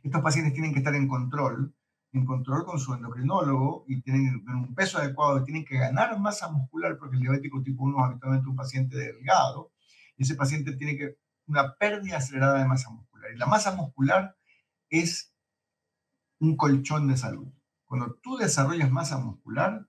Estos pacientes tienen que estar en control con su endocrinólogo y tienen que tener un peso adecuado y tienen que ganar masa muscular porque el diabético tipo 1 es habitualmente un paciente delgado y ese paciente tiene que una pérdida acelerada de masa muscular. Y la masa muscular es un colchón de salud. Cuando tú desarrollas masa muscular,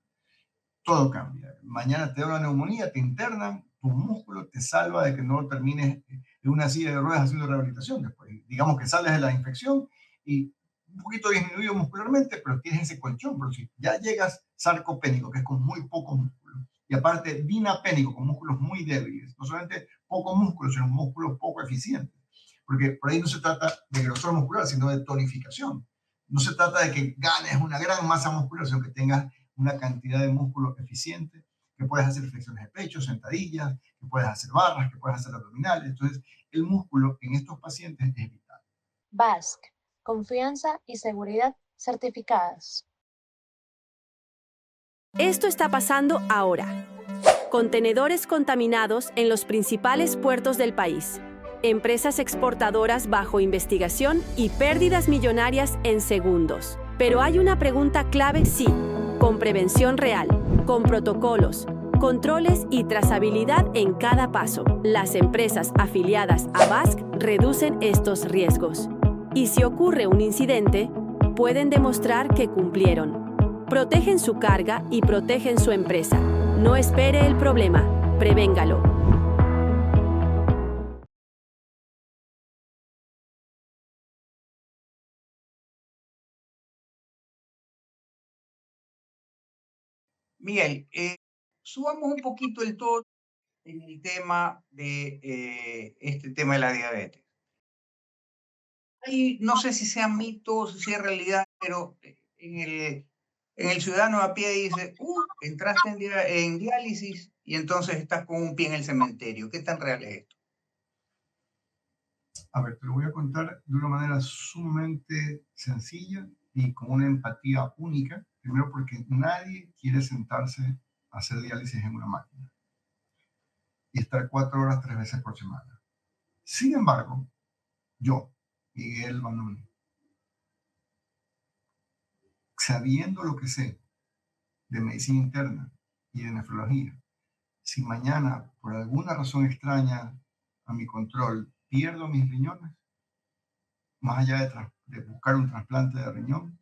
todo cambia. Mañana te da una neumonía, te internan, tu músculo te salva de que no termines en una silla de ruedas haciendo rehabilitación después. Digamos que sales de la infección y un poquito disminuido muscularmente, pero tienes ese colchón. Pero si ya llegas sarcopénico, que es con muy poco músculo, y aparte dinapénico, con músculos muy débiles, no solamente poco músculo, sino un músculo poco eficiente. Porque por ahí no se trata de grosor muscular, sino de tonificación. No se trata de que ganes una gran masa muscular, sino que tengas una cantidad de músculo eficiente, que puedes hacer flexiones de pecho, sentadillas, que puedes hacer barras, que puedes hacer abdominales. Entonces, el músculo en estos pacientes es vital. BASC, confianza y seguridad certificadas. Esto está pasando ahora. Contenedores contaminados en los principales puertos del país. Empresas exportadoras bajo investigación y pérdidas millonarias en segundos. Pero hay una pregunta clave, sí, con prevención real, con protocolos, controles y trazabilidad en cada paso. Las empresas afiliadas a BASC reducen estos riesgos. Y si ocurre un incidente, pueden demostrar que cumplieron. Protegen su carga y protegen su empresa. No espere el problema, prevéngalo. Miguel, subamos un poquito el tono en el tema de este tema de la diabetes. No sé si sean mitos, si es realidad, pero en el ciudadano a pie dice, entraste en diálisis y entonces estás con un pie en el cementerio. ¿Qué tan real es esto? A ver, te lo voy a contar de una manera sumamente sencilla y con una empatía única. Primero porque nadie quiere sentarse a hacer diálisis en una máquina y estar 4 horas 3 veces por semana. Sin embargo, yo, Miguel Banoni, sabiendo lo que sé de medicina interna y de nefrología, si mañana, por alguna razón extraña a mi control, pierdo mis riñones, más allá de buscar un trasplante de riñón,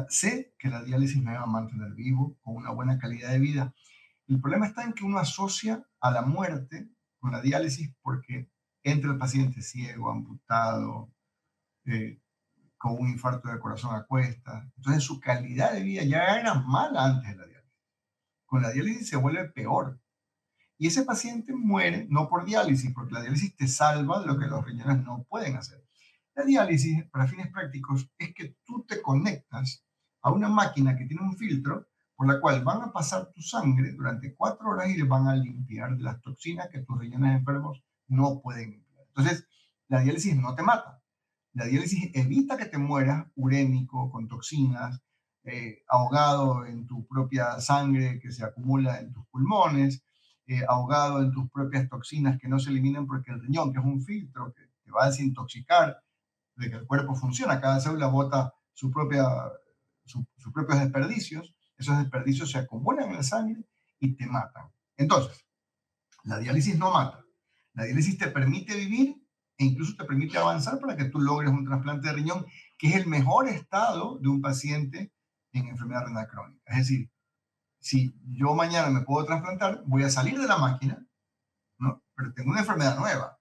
sé que la diálisis me va a mantener vivo, con una buena calidad de vida. El problema está en que uno asocia a la muerte con la diálisis porque entra el paciente ciego, amputado, con un infarto de corazón a cuestas. Entonces su calidad de vida ya era mala antes de la diálisis. Con la diálisis se vuelve peor. Y ese paciente muere no por diálisis, porque la diálisis te salva de lo que los riñones no pueden hacer. La diálisis, para fines prácticos, es que tú te conectas a una máquina que tiene un filtro por la cual van a pasar tu sangre durante 4 horas y le van a limpiar de las toxinas que tus riñones enfermos no pueden limpiar. Entonces, la diálisis no te mata. La diálisis evita que te mueras urémico, con toxinas, ahogado en tu propia sangre que se acumula en tus pulmones, ahogado en tus propias toxinas que no se eliminan porque el riñón, que es un filtro que te va a desintoxicar de que el cuerpo funciona, cada célula bota sus propios desperdicios, esos desperdicios se acumulan en la sangre y te matan. Entonces, la diálisis no mata. La diálisis te permite vivir e incluso te permite avanzar para que tú logres un trasplante de riñón, que es el mejor estado de un paciente en enfermedad renal crónica. Es decir, si yo mañana me puedo trasplantar, voy a salir de la máquina, ¿no? Pero tengo una enfermedad nueva,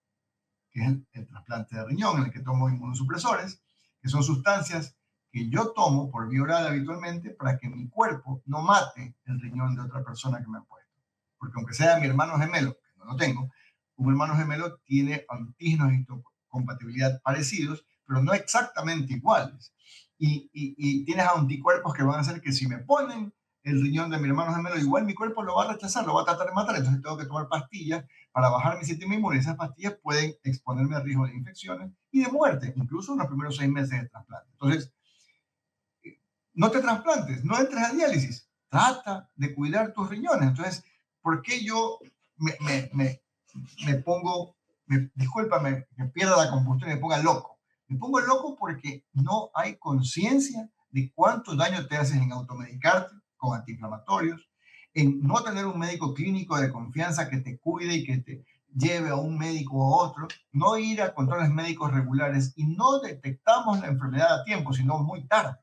que es el trasplante de riñón, en el que tomo inmunosupresores, que son sustancias que yo tomo por vía oral habitualmente para que mi cuerpo no mate el riñón de otra persona que me ha puesto. Porque aunque sea mi hermano gemelo, que no lo tengo, un hermano gemelo tiene antígenos de histocompatibilidad parecidos, pero no exactamente iguales. Y tienes anticuerpos que van a hacer que si me ponen el riñón de mi hermano gemelo, igual mi cuerpo lo va a rechazar, lo va a tratar de matar, entonces tengo que tomar pastillas para bajar mi sistema inmune. Esas pastillas pueden exponerme a riesgo de infecciones y de muerte, incluso en los primeros 6 meses de trasplante. Entonces, no te trasplantes, no entres a diálisis, trata de cuidar tus riñones. Entonces, ¿por qué yo me pongo, discúlpame, me pierda la combustión y me ponga loco? Me pongo loco porque no hay conciencia de cuánto daño te haces en automedicarte con antiinflamatorios, en no tener un médico clínico de confianza que te cuide y que te lleve a un médico o a otro, no ir a controles médicos regulares, y no detectamos la enfermedad a tiempo, sino muy tarde.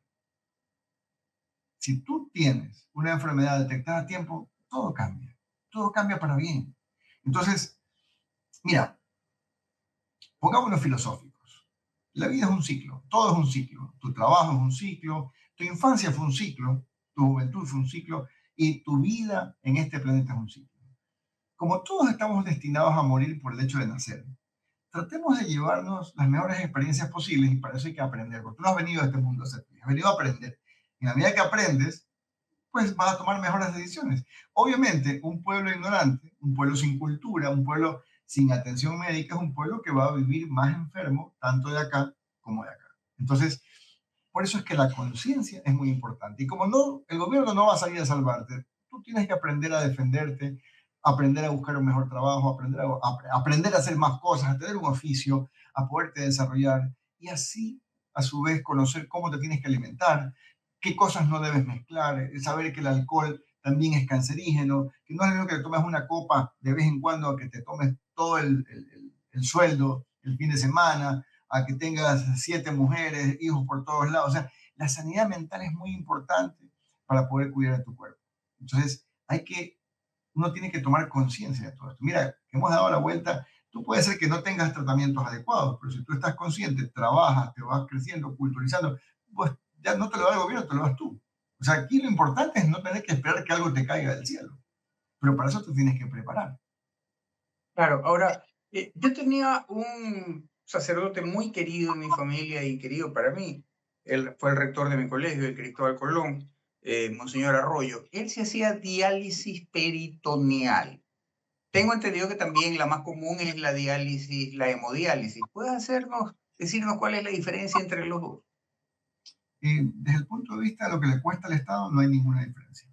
Si tú tienes una enfermedad detectada a tiempo, todo cambia para bien. Entonces, mira, pongámonos filosóficos. La vida es un ciclo, todo es un ciclo. Tu trabajo es un ciclo, tu infancia fue un ciclo, tu juventud fue un ciclo, y tu vida en este planeta es un ciclo. Como todos estamos destinados a morir por el hecho de nacer, tratemos de llevarnos las mejores experiencias posibles, y para eso hay que aprender, porque tú no has venido a este mundo a ser feliz, has venido a aprender. Y a medida que aprendes, pues vas a tomar mejores decisiones. Obviamente, un pueblo ignorante, un pueblo sin cultura, un pueblo sin atención médica, es un pueblo que va a vivir más enfermo, tanto de acá como de acá. Entonces, por eso es que la conciencia es muy importante. Y como no, el gobierno no va a salir a salvarte, tú tienes que aprender a defenderte, aprender a buscar un mejor trabajo, aprender a hacer más cosas, a tener un oficio, a poderte desarrollar, y así, a su vez, conocer cómo te tienes que alimentar, qué cosas no debes mezclar, saber que el alcohol también es cancerígeno, que no es lo mismo que te tomes una copa de vez en cuando a que te tomes todo el sueldo el fin de semana, a que tengas 7 mujeres, hijos por todos lados. O sea, la sanidad mental es muy importante para poder cuidar de tu cuerpo. Entonces, uno tiene que tomar conciencia de todo esto. Mira, que hemos dado la vuelta. Tú puedes ser que no tengas tratamientos adecuados, pero si tú estás consciente, trabajas, te vas creciendo, culturizando, pues ya no te lo da el gobierno, te lo das tú. O sea, aquí lo importante es no tener que esperar que algo te caiga del cielo. Pero para eso te tienes que preparar. Claro, ahora, yo tenía un sacerdote muy querido en mi familia y querido para mí. Él fue el rector de mi colegio, el Cristóbal Colón, Monseñor Arroyo. Él se hacía diálisis peritoneal. Tengo entendido que también la más común es la diálisis, la hemodiálisis. ¿Puedes decirnos cuál es la diferencia entre los dos? Desde el punto de vista de lo que le cuesta al Estado, no hay ninguna diferencia.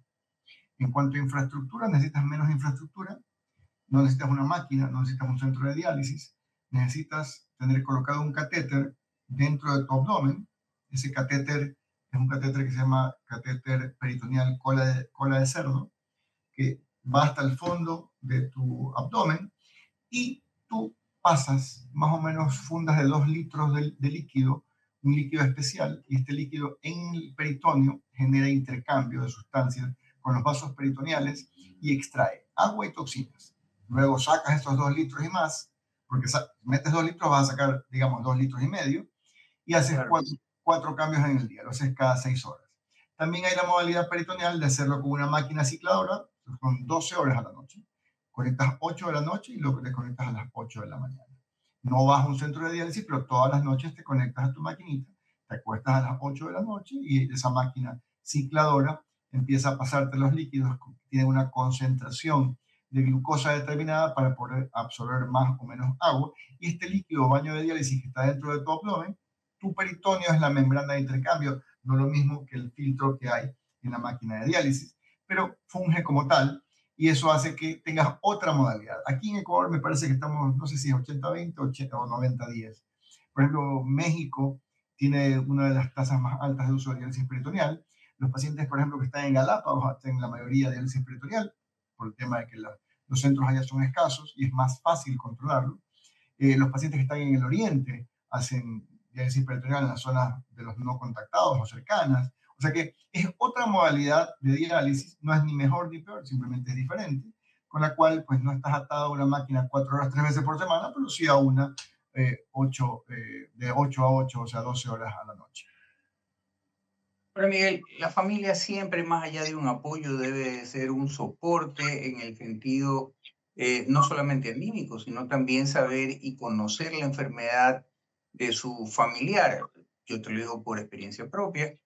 En cuanto a infraestructura, necesitas menos infraestructura. No necesitas una máquina, no necesitas un centro de diálisis, necesitas tener colocado un catéter dentro de tu abdomen. Ese catéter es un catéter que se llama catéter peritoneal cola de cerdo, que va hasta el fondo de tu abdomen, y tú pasas más o menos fundas de 2 litros de líquido, un líquido especial, y este líquido en el peritoneo genera intercambio de sustancias con los vasos peritoneales y extrae agua y toxinas. Luego sacas estos 2 litros y más, porque metes 2 litros, vas a sacar, digamos, 2 litros y medio, y haces Claro. cuatro cambios en el día, lo haces cada 6 horas. También hay la modalidad peritoneal de hacerlo con una máquina cicladora, con 12 horas a la noche. Conectas 8 de la noche y luego te conectas a las 8 de la mañana. No vas a un centro de diálisis, pero todas las noches te conectas a tu maquinita, te acuestas a las 8 de la noche y esa máquina cicladora empieza a pasarte los líquidos que tienen una concentración de glucosa determinada para poder absorber más o menos agua. Y este líquido baño de diálisis que está dentro de tu abdomen, tu peritoneo es la membrana de intercambio, no lo mismo que el filtro que hay en la máquina de diálisis, pero funge como tal, y eso hace que tengas otra modalidad. Aquí en Ecuador me parece que estamos, no sé si es 80-20 o 90-10. Por ejemplo, México tiene una de las tasas más altas de uso de diálisis peritoneal. Los pacientes, por ejemplo, que están en Galápagos, tienen la mayoría de diálisis peritoneal, por el tema de que los centros allá son escasos y es más fácil controlarlo. Los pacientes que están en el oriente hacen diálisis peritoneal en las zonas de los no contactados o cercanas. O sea que es otra modalidad de diálisis, no es ni mejor ni peor, simplemente es diferente, con la cual pues no estás atado a una máquina 4 horas, 3 veces por semana, pero sí a una de 8 a 8, o sea, 12 horas a la noche. Pero Miguel, la familia siempre, más allá de un apoyo, debe ser un soporte en el sentido no solamente anímico, sino también saber y conocer la enfermedad de su familiar. Yo te lo digo por experiencia propia.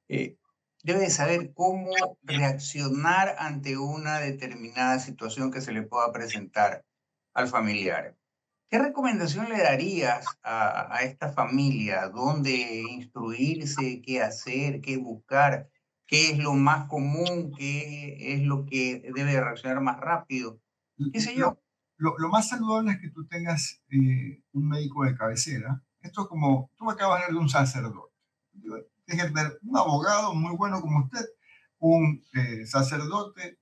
eh, Debe saber cómo reaccionar ante una determinada situación que se le pueda presentar al familiar. ¿Qué recomendación le darías a esta familia? ¿Dónde instruirse? ¿Qué hacer? ¿Qué buscar? ¿Qué es lo más común? ¿Qué es lo que debe reaccionar más rápido? ¿Qué sé Lo, yo? lo más saludable es que tú tengas un médico de cabecera. Esto es como, tú me acabas de hablar de un sacerdote. Tienes que tener un abogado muy bueno como usted, un sacerdote,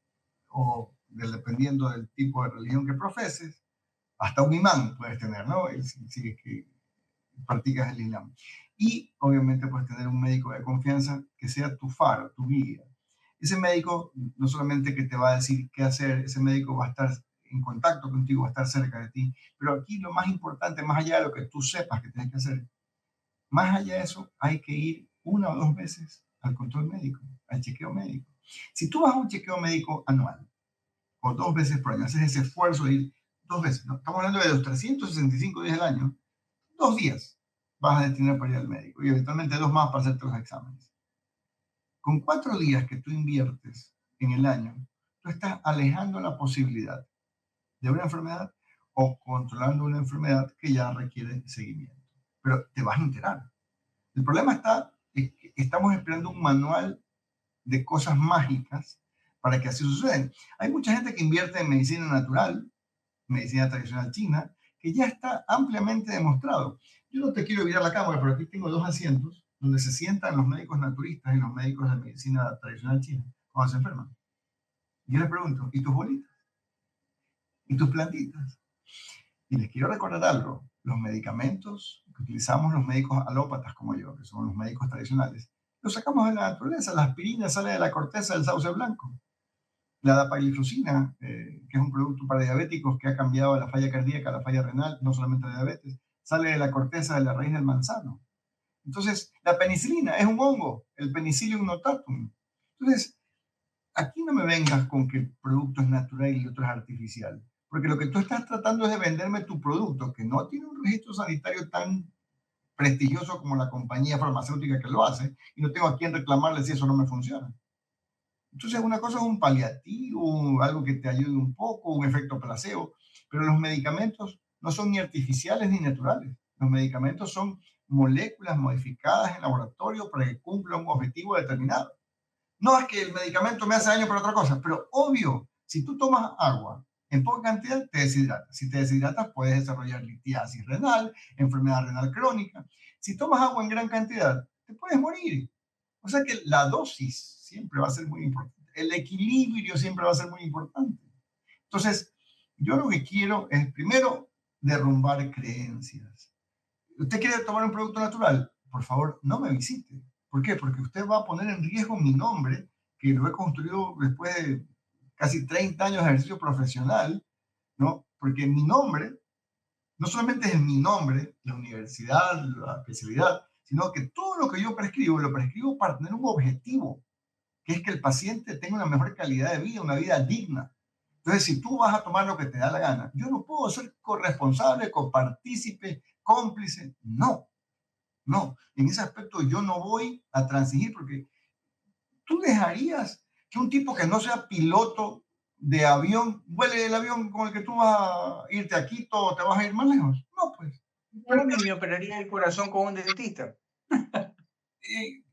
o dependiendo del tipo de religión que profeses, hasta un imán puedes tener, ¿no? Si es que practicas el Islam. Y obviamente puedes tener un médico de confianza que sea tu faro, tu guía. Ese médico no solamente que te va a decir qué hacer, ese médico va a estar en contacto contigo, va a estar cerca de ti. Pero aquí lo más importante, más allá de lo que tú sepas que tienes que hacer, más allá de eso, hay que ir 1 o 2 veces al control médico, al chequeo médico. Si tú vas a un chequeo médico anual o 2 veces por año, haces ese esfuerzo de ir 2 veces, ¿no? Estamos hablando de los 365 días del año, 2 días vas a destinar para ir al médico y eventualmente 2 más para hacerte los exámenes. Con 4 días que tú inviertes en el año, tú estás alejando la posibilidad de una enfermedad o controlando una enfermedad que ya requiere seguimiento. Pero te vas a enterar. El problema está en que estamos esperando un manual de cosas mágicas para que así suceda. Hay mucha gente que invierte en medicina natural, medicina tradicional china, que ya está ampliamente demostrado. Yo no te quiero virar la cámara, pero aquí tengo 2 asientos donde se sientan los médicos naturistas y los médicos de medicina tradicional china cuando se enferman. Y yo les pregunto, ¿y tus bolitas? ¿Y tus plantitas? Y les quiero recordar algo, los medicamentos que utilizamos los médicos alópatas como yo, que son los médicos tradicionales, los sacamos de la naturaleza. La aspirina sale de la corteza del sauce blanco. La dapagliflozina, que es un producto para diabéticos que ha cambiado la falla cardíaca a la falla renal, no solamente la diabetes, sale de la corteza de la raíz del manzano. Entonces, la penicilina es un hongo, el Penicillium notatum. Entonces, aquí no me vengas con que el producto es natural y el otro es artificial, porque lo que tú estás tratando es de venderme tu producto, que no tiene un registro sanitario tan prestigioso como la compañía farmacéutica que lo hace, y no tengo a quién reclamarle si eso no me funciona. Entonces, una cosa es un paliativo, algo que te ayude un poco, un efecto placebo, pero los medicamentos no son ni artificiales ni naturales. Los medicamentos son moléculas modificadas en laboratorio para que cumplan un objetivo determinado. No es que el medicamento me hace daño por otra cosa, pero obvio, si tú tomas agua en poca cantidad, te deshidratas. Si te deshidratas, puedes desarrollar litiasis renal, enfermedad renal crónica. Si tomas agua en gran cantidad, te puedes morir. O sea que la dosis siempre va a ser muy importante. El equilibrio siempre va a ser muy importante. Entonces, yo lo que quiero es, primero, derrumbar creencias. ¿Usted quiere tomar un producto natural? Por favor, no me visite. ¿Por qué? Porque usted va a poner en riesgo mi nombre, que lo he construido después de casi 30 años de ejercicio profesional, ¿no? Porque mi nombre no solamente es mi nombre, la universidad, la especialidad, sino que todo lo que yo prescribo, lo prescribo para tener un objetivo, que es que el paciente tenga una mejor calidad de vida, una vida digna. Entonces, si tú vas a tomar lo que te da la gana, yo no puedo ser corresponsable, copartícipe, cómplice. No, no. En ese aspecto yo no voy a transigir porque tú dejarías que un tipo que no sea piloto de avión vuele el avión con el que tú vas a irte a Quito o te vas a ir más lejos. No, pues. Yo ni me operaría el corazón con un dentista.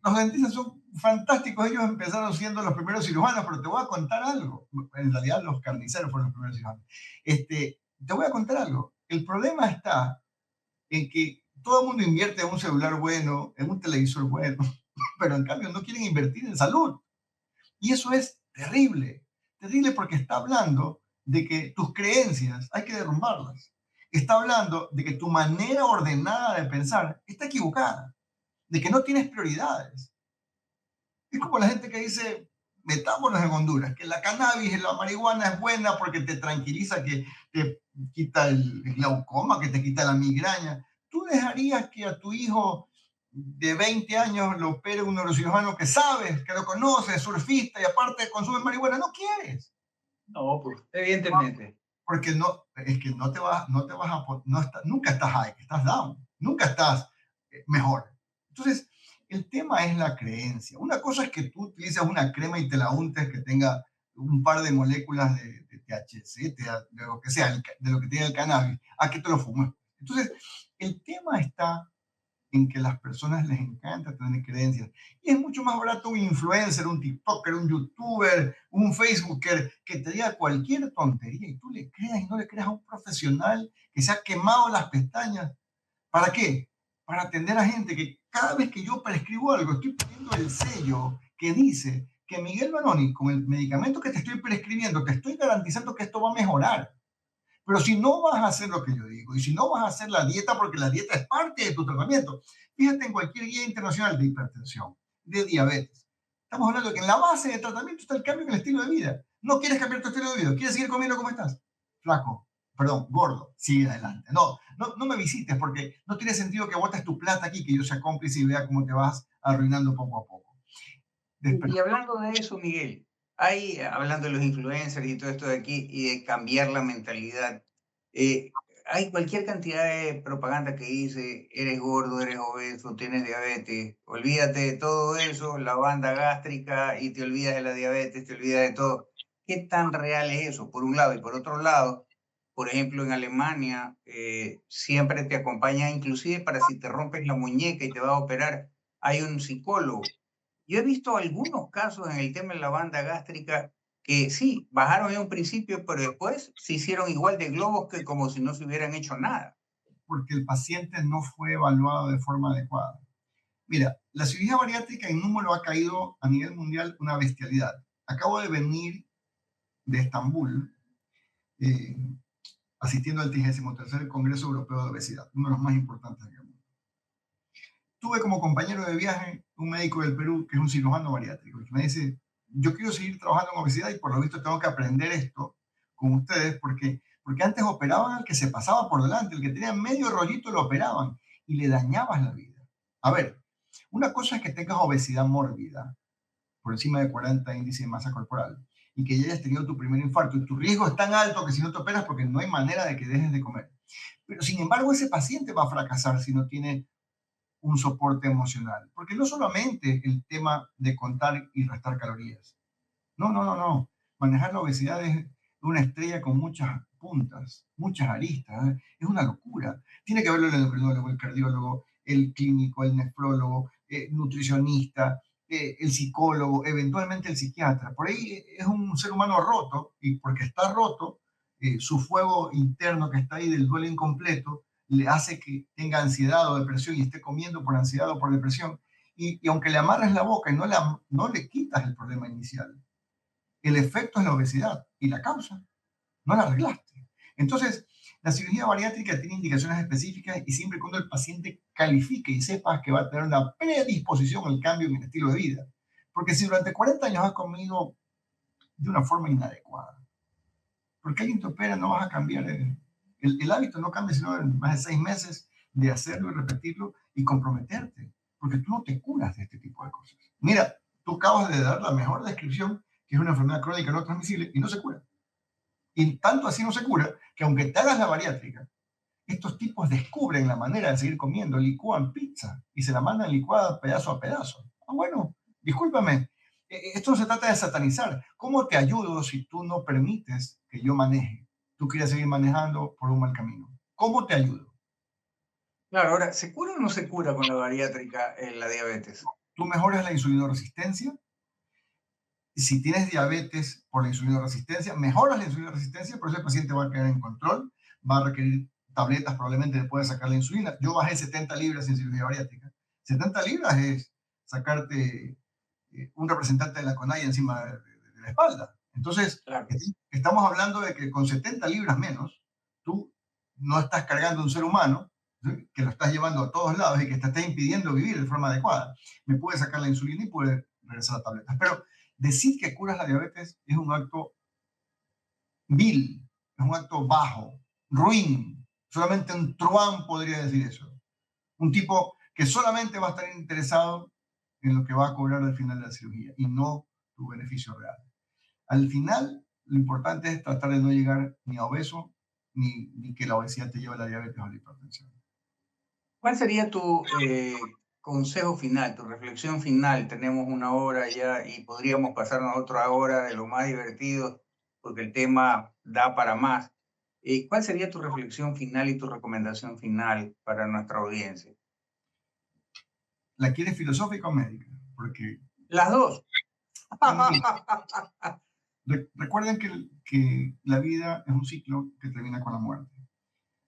Los dentistas son fantásticos, ellos empezaron siendo los primeros cirujanos, pero te voy a contar algo. En realidad los carniceros fueron los primeros cirujanos. Te voy a contar algo. El problema está en que todo el mundo invierte en un celular bueno, en un televisor bueno, pero en cambio no quieren invertir en salud. Y eso es terrible. Terrible porque está hablando de que tus creencias hay que derrumbarlas. Está hablando de que tu manera ordenada de pensar está equivocada, de que no tienes prioridades. Es como la gente que dice, metámonos en Honduras, que la cannabis y la marihuana es buena porque te tranquiliza, que te quita el glaucoma, que te quita la migraña. ¿Tú dejarías que a tu hijo de 20 años lo opere un neurocirujano que sabes, que lo conoce, es surfista y aparte consume marihuana? No quieres. No, pues, evidentemente. Porque no, es que no te vas a, nunca estás high, estás down, nunca estás mejor. Entonces, el tema es la creencia. Una cosa es que tú utilices una crema y te la untes que tenga un par de moléculas de THC, de lo que sea, de lo que tiene el cannabis, a que te lo fumes. Entonces, el tema está en que a las personas les encanta tener creencias. Y es mucho más barato un influencer, un TikToker, un YouTuber, un Facebooker que te diga cualquier tontería y tú le creas y no le creas a un profesional que se ha quemado las pestañas. ¿Para qué? Para atender a gente que cada vez que yo prescribo algo, estoy poniendo el sello que dice que Miguel Banoni, con el medicamento que te estoy prescribiendo, te estoy garantizando que esto va a mejorar. Pero si no vas a hacer lo que yo digo y si no vas a hacer la dieta, porque la dieta es parte de tu tratamiento, fíjate en cualquier guía internacional de hipertensión, de diabetes. Estamos hablando de que en la base de tratamiento está el cambio en el estilo de vida. No quieres cambiar tu estilo de vida, quieres seguir comiendo como estás. Flaco, perdón, gordo, sigue adelante. No me visites porque no tiene sentido que botes tu plata aquí, que yo sea cómplice y vea cómo te vas arruinando poco a poco. Y hablando de eso, Miguel, hay, hablando de los influencers y todo esto de aquí y de cambiar la mentalidad, hay cualquier cantidad de propaganda que dice, eres gordo, eres obeso, tienes diabetes, olvídate de todo eso, la banda gástrica y te olvidas de la diabetes, te olvidas de todo. ¿Qué tan real es eso? Por un lado, y por otro lado, por ejemplo, en Alemania, siempre te acompaña, inclusive para si te rompes la muñeca y te va a operar, hay un psicólogo. Yo he visto algunos casos en el tema de la banda gástrica que sí, bajaron en un principio, pero después se hicieron igual de globos que como si no se hubieran hecho nada. Porque el paciente no fue evaluado de forma adecuada. Mira, la cirugía bariátrica en número ha caído a nivel mundial una bestialidad. Acabo de venir de Estambul, eh, asistiendo al 33º Congreso Europeo de Obesidad, uno de los más importantes del mundo. Tuve como compañero de viaje un médico del Perú que es un cirujano bariátrico, que me dice, yo quiero seguir trabajando en obesidad y por lo visto tengo que aprender esto con ustedes porque antes operaban al que se pasaba por delante, el que tenía medio rollito lo operaban y le dañabas la vida. A ver, una cosa es que tengas obesidad mórbida, por encima de 40 índice de masa corporal, y que ya hayas tenido tu primer infarto, y tu riesgo es tan alto que si no te operas porque no hay manera de que dejes de comer. Pero sin embargo, ese paciente va a fracasar si no tiene un soporte emocional, porque no solamente el tema de contar y restar calorías. No. Manejar la obesidad es una estrella con muchas puntas, muchas aristas. Es una locura. Tiene que verlo el endocrinólogo, el cardiólogo, el clínico, el nefrólogo, nutricionista, el psicólogo, eventualmente el psiquiatra. Por ahí es un ser humano roto y porque está roto, su fuego interno que está ahí del duelo incompleto le hace que tenga ansiedad o depresión y esté comiendo por ansiedad o por depresión. Y aunque le amarras la boca y no le quitas el problema inicial, el efecto es la obesidad y la causa no la arreglaste. Entonces, la cirugía bariátrica tiene indicaciones específicas y siempre y cuando el paciente califique y sepas que va a tener una predisposición al cambio en el estilo de vida. Porque si durante 40 años has comido de una forma inadecuada, porque alguien te opera, no vas a cambiar. El hábito no cambia sino en más de 6 meses de hacerlo y repetirlo y comprometerte, porque tú no te curas de este tipo de cosas. Mira, tú acabas de dar la mejor descripción, que es una enfermedad crónica no transmisible y no se cura. Y tanto así no se cura que aunque te hagas la bariátrica, estos tipos descubren la manera de seguir comiendo, licúan pizza y se la mandan licuada pedazo a pedazo. Ah, bueno, discúlpame, esto no se trata de satanizar. ¿Cómo te ayudo si tú no permites que yo maneje? Tú quieres seguir manejando por un mal camino. ¿Cómo te ayudo? Claro, ahora, ¿se cura o no se cura con la bariátrica la diabetes? Tú mejoras la insulinoresistencia. Si tienes diabetes por la insulinoresistencia, mejoras la insulinoresistencia, pero ese paciente va a quedar en control, va a requerir tabletas, probablemente después de sacar la insulina. Yo bajé 70 libras en cirugía bariátrica. 70 libras es sacarte un representante de la CONAIE encima de la espalda. Entonces, Claro. estamos hablando de que con 70 libras menos, tú no estás cargando un ser humano, ¿sí?, que lo estás llevando a todos lados y que te está impidiendo vivir de forma adecuada. Me puede sacar la insulina y puede regresar a tabletas. Pero decir que curas la diabetes es un acto vil, es un acto bajo, ruin. Solamente un truán podría decir eso. Un tipo que solamente va a estar interesado en lo que va a cobrar al final de la cirugía y no tu beneficio real. Al final, lo importante es tratar de no llegar ni a obeso, ni que la obesidad te lleve a la diabetes o a la hipertensión. ¿Cuál sería tu consejo final, tu reflexión final? Tenemos una hora ya y podríamos pasarnos otra hora de lo más divertido porque el tema da para más. ¿Cuál sería tu reflexión final y tu recomendación final para nuestra audiencia? ¿La quieres filosófica o médica? Porque Las dos. recuerden que la vida es un ciclo que termina con la muerte.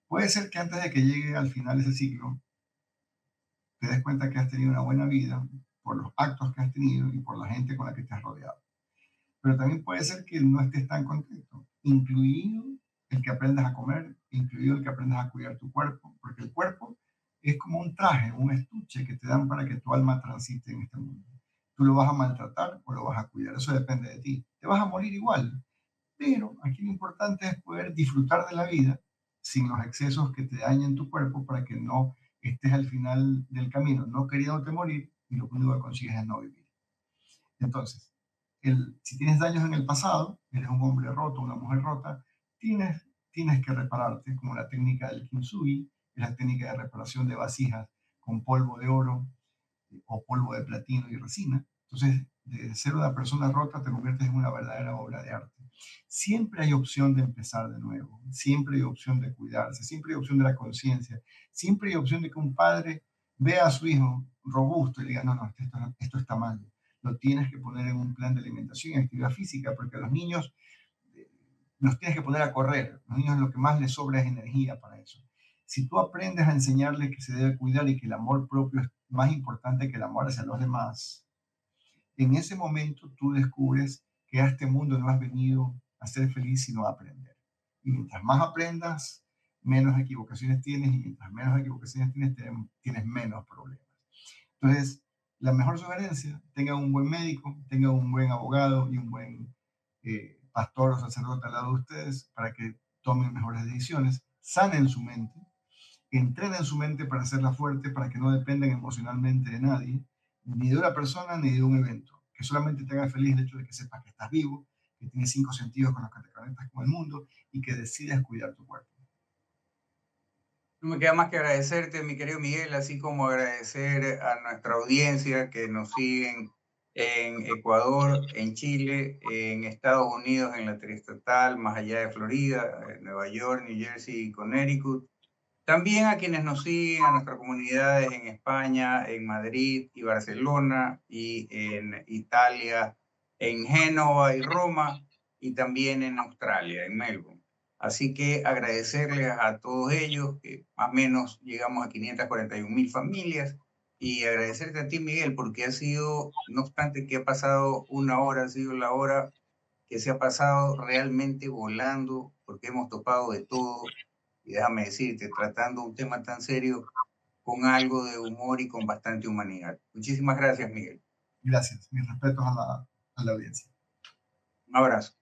Puede ser que antes de que llegue al final ese ciclo, te des cuenta que has tenido una buena vida por los actos que has tenido y por la gente con la que te has rodeado. Pero también puede ser que no estés tan contento, incluido el que aprendas a comer, incluido el que aprendas a cuidar tu cuerpo, porque el cuerpo es como un traje, un estuche que te dan para que tu alma transite en este mundo. Tú lo vas a maltratar o lo vas a cuidar, eso depende de ti. Te vas a morir igual, pero aquí lo importante es poder disfrutar de la vida sin los excesos que te dañen tu cuerpo para que no estés al final del camino, no queriéndote morir y lo único que consigues es no vivir. Entonces, si tienes daños en el pasado, eres un hombre roto, una mujer rota, tienes que repararte, como la técnica del kintsugi, es la técnica de reparación de vasijas con polvo de oro o polvo de platino y resina. Entonces, de ser una persona rota te conviertes en una verdadera obra de arte. Siempre hay opción de empezar de nuevo, siempre hay opción de cuidarse, siempre hay opción de la conciencia, siempre hay opción de que un padre vea a su hijo robusto y le diga, no, no, esto está mal. Lo tienes que poner en un plan de alimentación y actividad física, porque a los niños los tienes que poner a correr. Los niños lo que más les sobra es energía para eso. Si tú aprendes a enseñarles que se debe cuidar y que el amor propio es más importante que el amor hacia los demás, en ese momento tú descubres que a este mundo no has venido a ser feliz, sino a aprender. Y mientras más aprendas, menos equivocaciones tienes, y mientras menos equivocaciones tienes menos problemas. Entonces, la mejor sugerencia, tengan un buen médico, tengan un buen abogado y un buen pastor o sacerdote al lado de ustedes para que tomen mejores decisiones, sanen su mente, entrenen su mente para hacerla fuerte, para que no dependan emocionalmente de nadie, ni de una persona ni de un evento, que solamente te haga feliz el hecho de que sepas que estás vivo, que tienes 5 sentidos con los que te conectas con el mundo y que decides cuidar tu cuerpo. No me queda más que agradecerte, mi querido Miguel, así como agradecer a nuestra audiencia que nos siguen en Ecuador, en Chile, en Estados Unidos, en la triestatal, más allá de Florida, en Nueva York, New Jersey y Connecticut. También a quienes nos siguen, a nuestras comunidades en España, en Madrid y Barcelona, y en Italia, en Génova y Roma, y también en Australia, en Melbourne. Así que agradecerles a todos ellos, que más o menos llegamos a 541,000 familias, y agradecerte a ti, Miguel, porque ha sido, no obstante que ha pasado una hora, ha sido la hora que se ha pasado realmente volando, porque hemos topado de todo, y déjame decirte, tratando un tema tan serio con algo de humor y con bastante humanidad. Muchísimas gracias, Miguel. Gracias. Mis respetos a la audiencia. Un abrazo.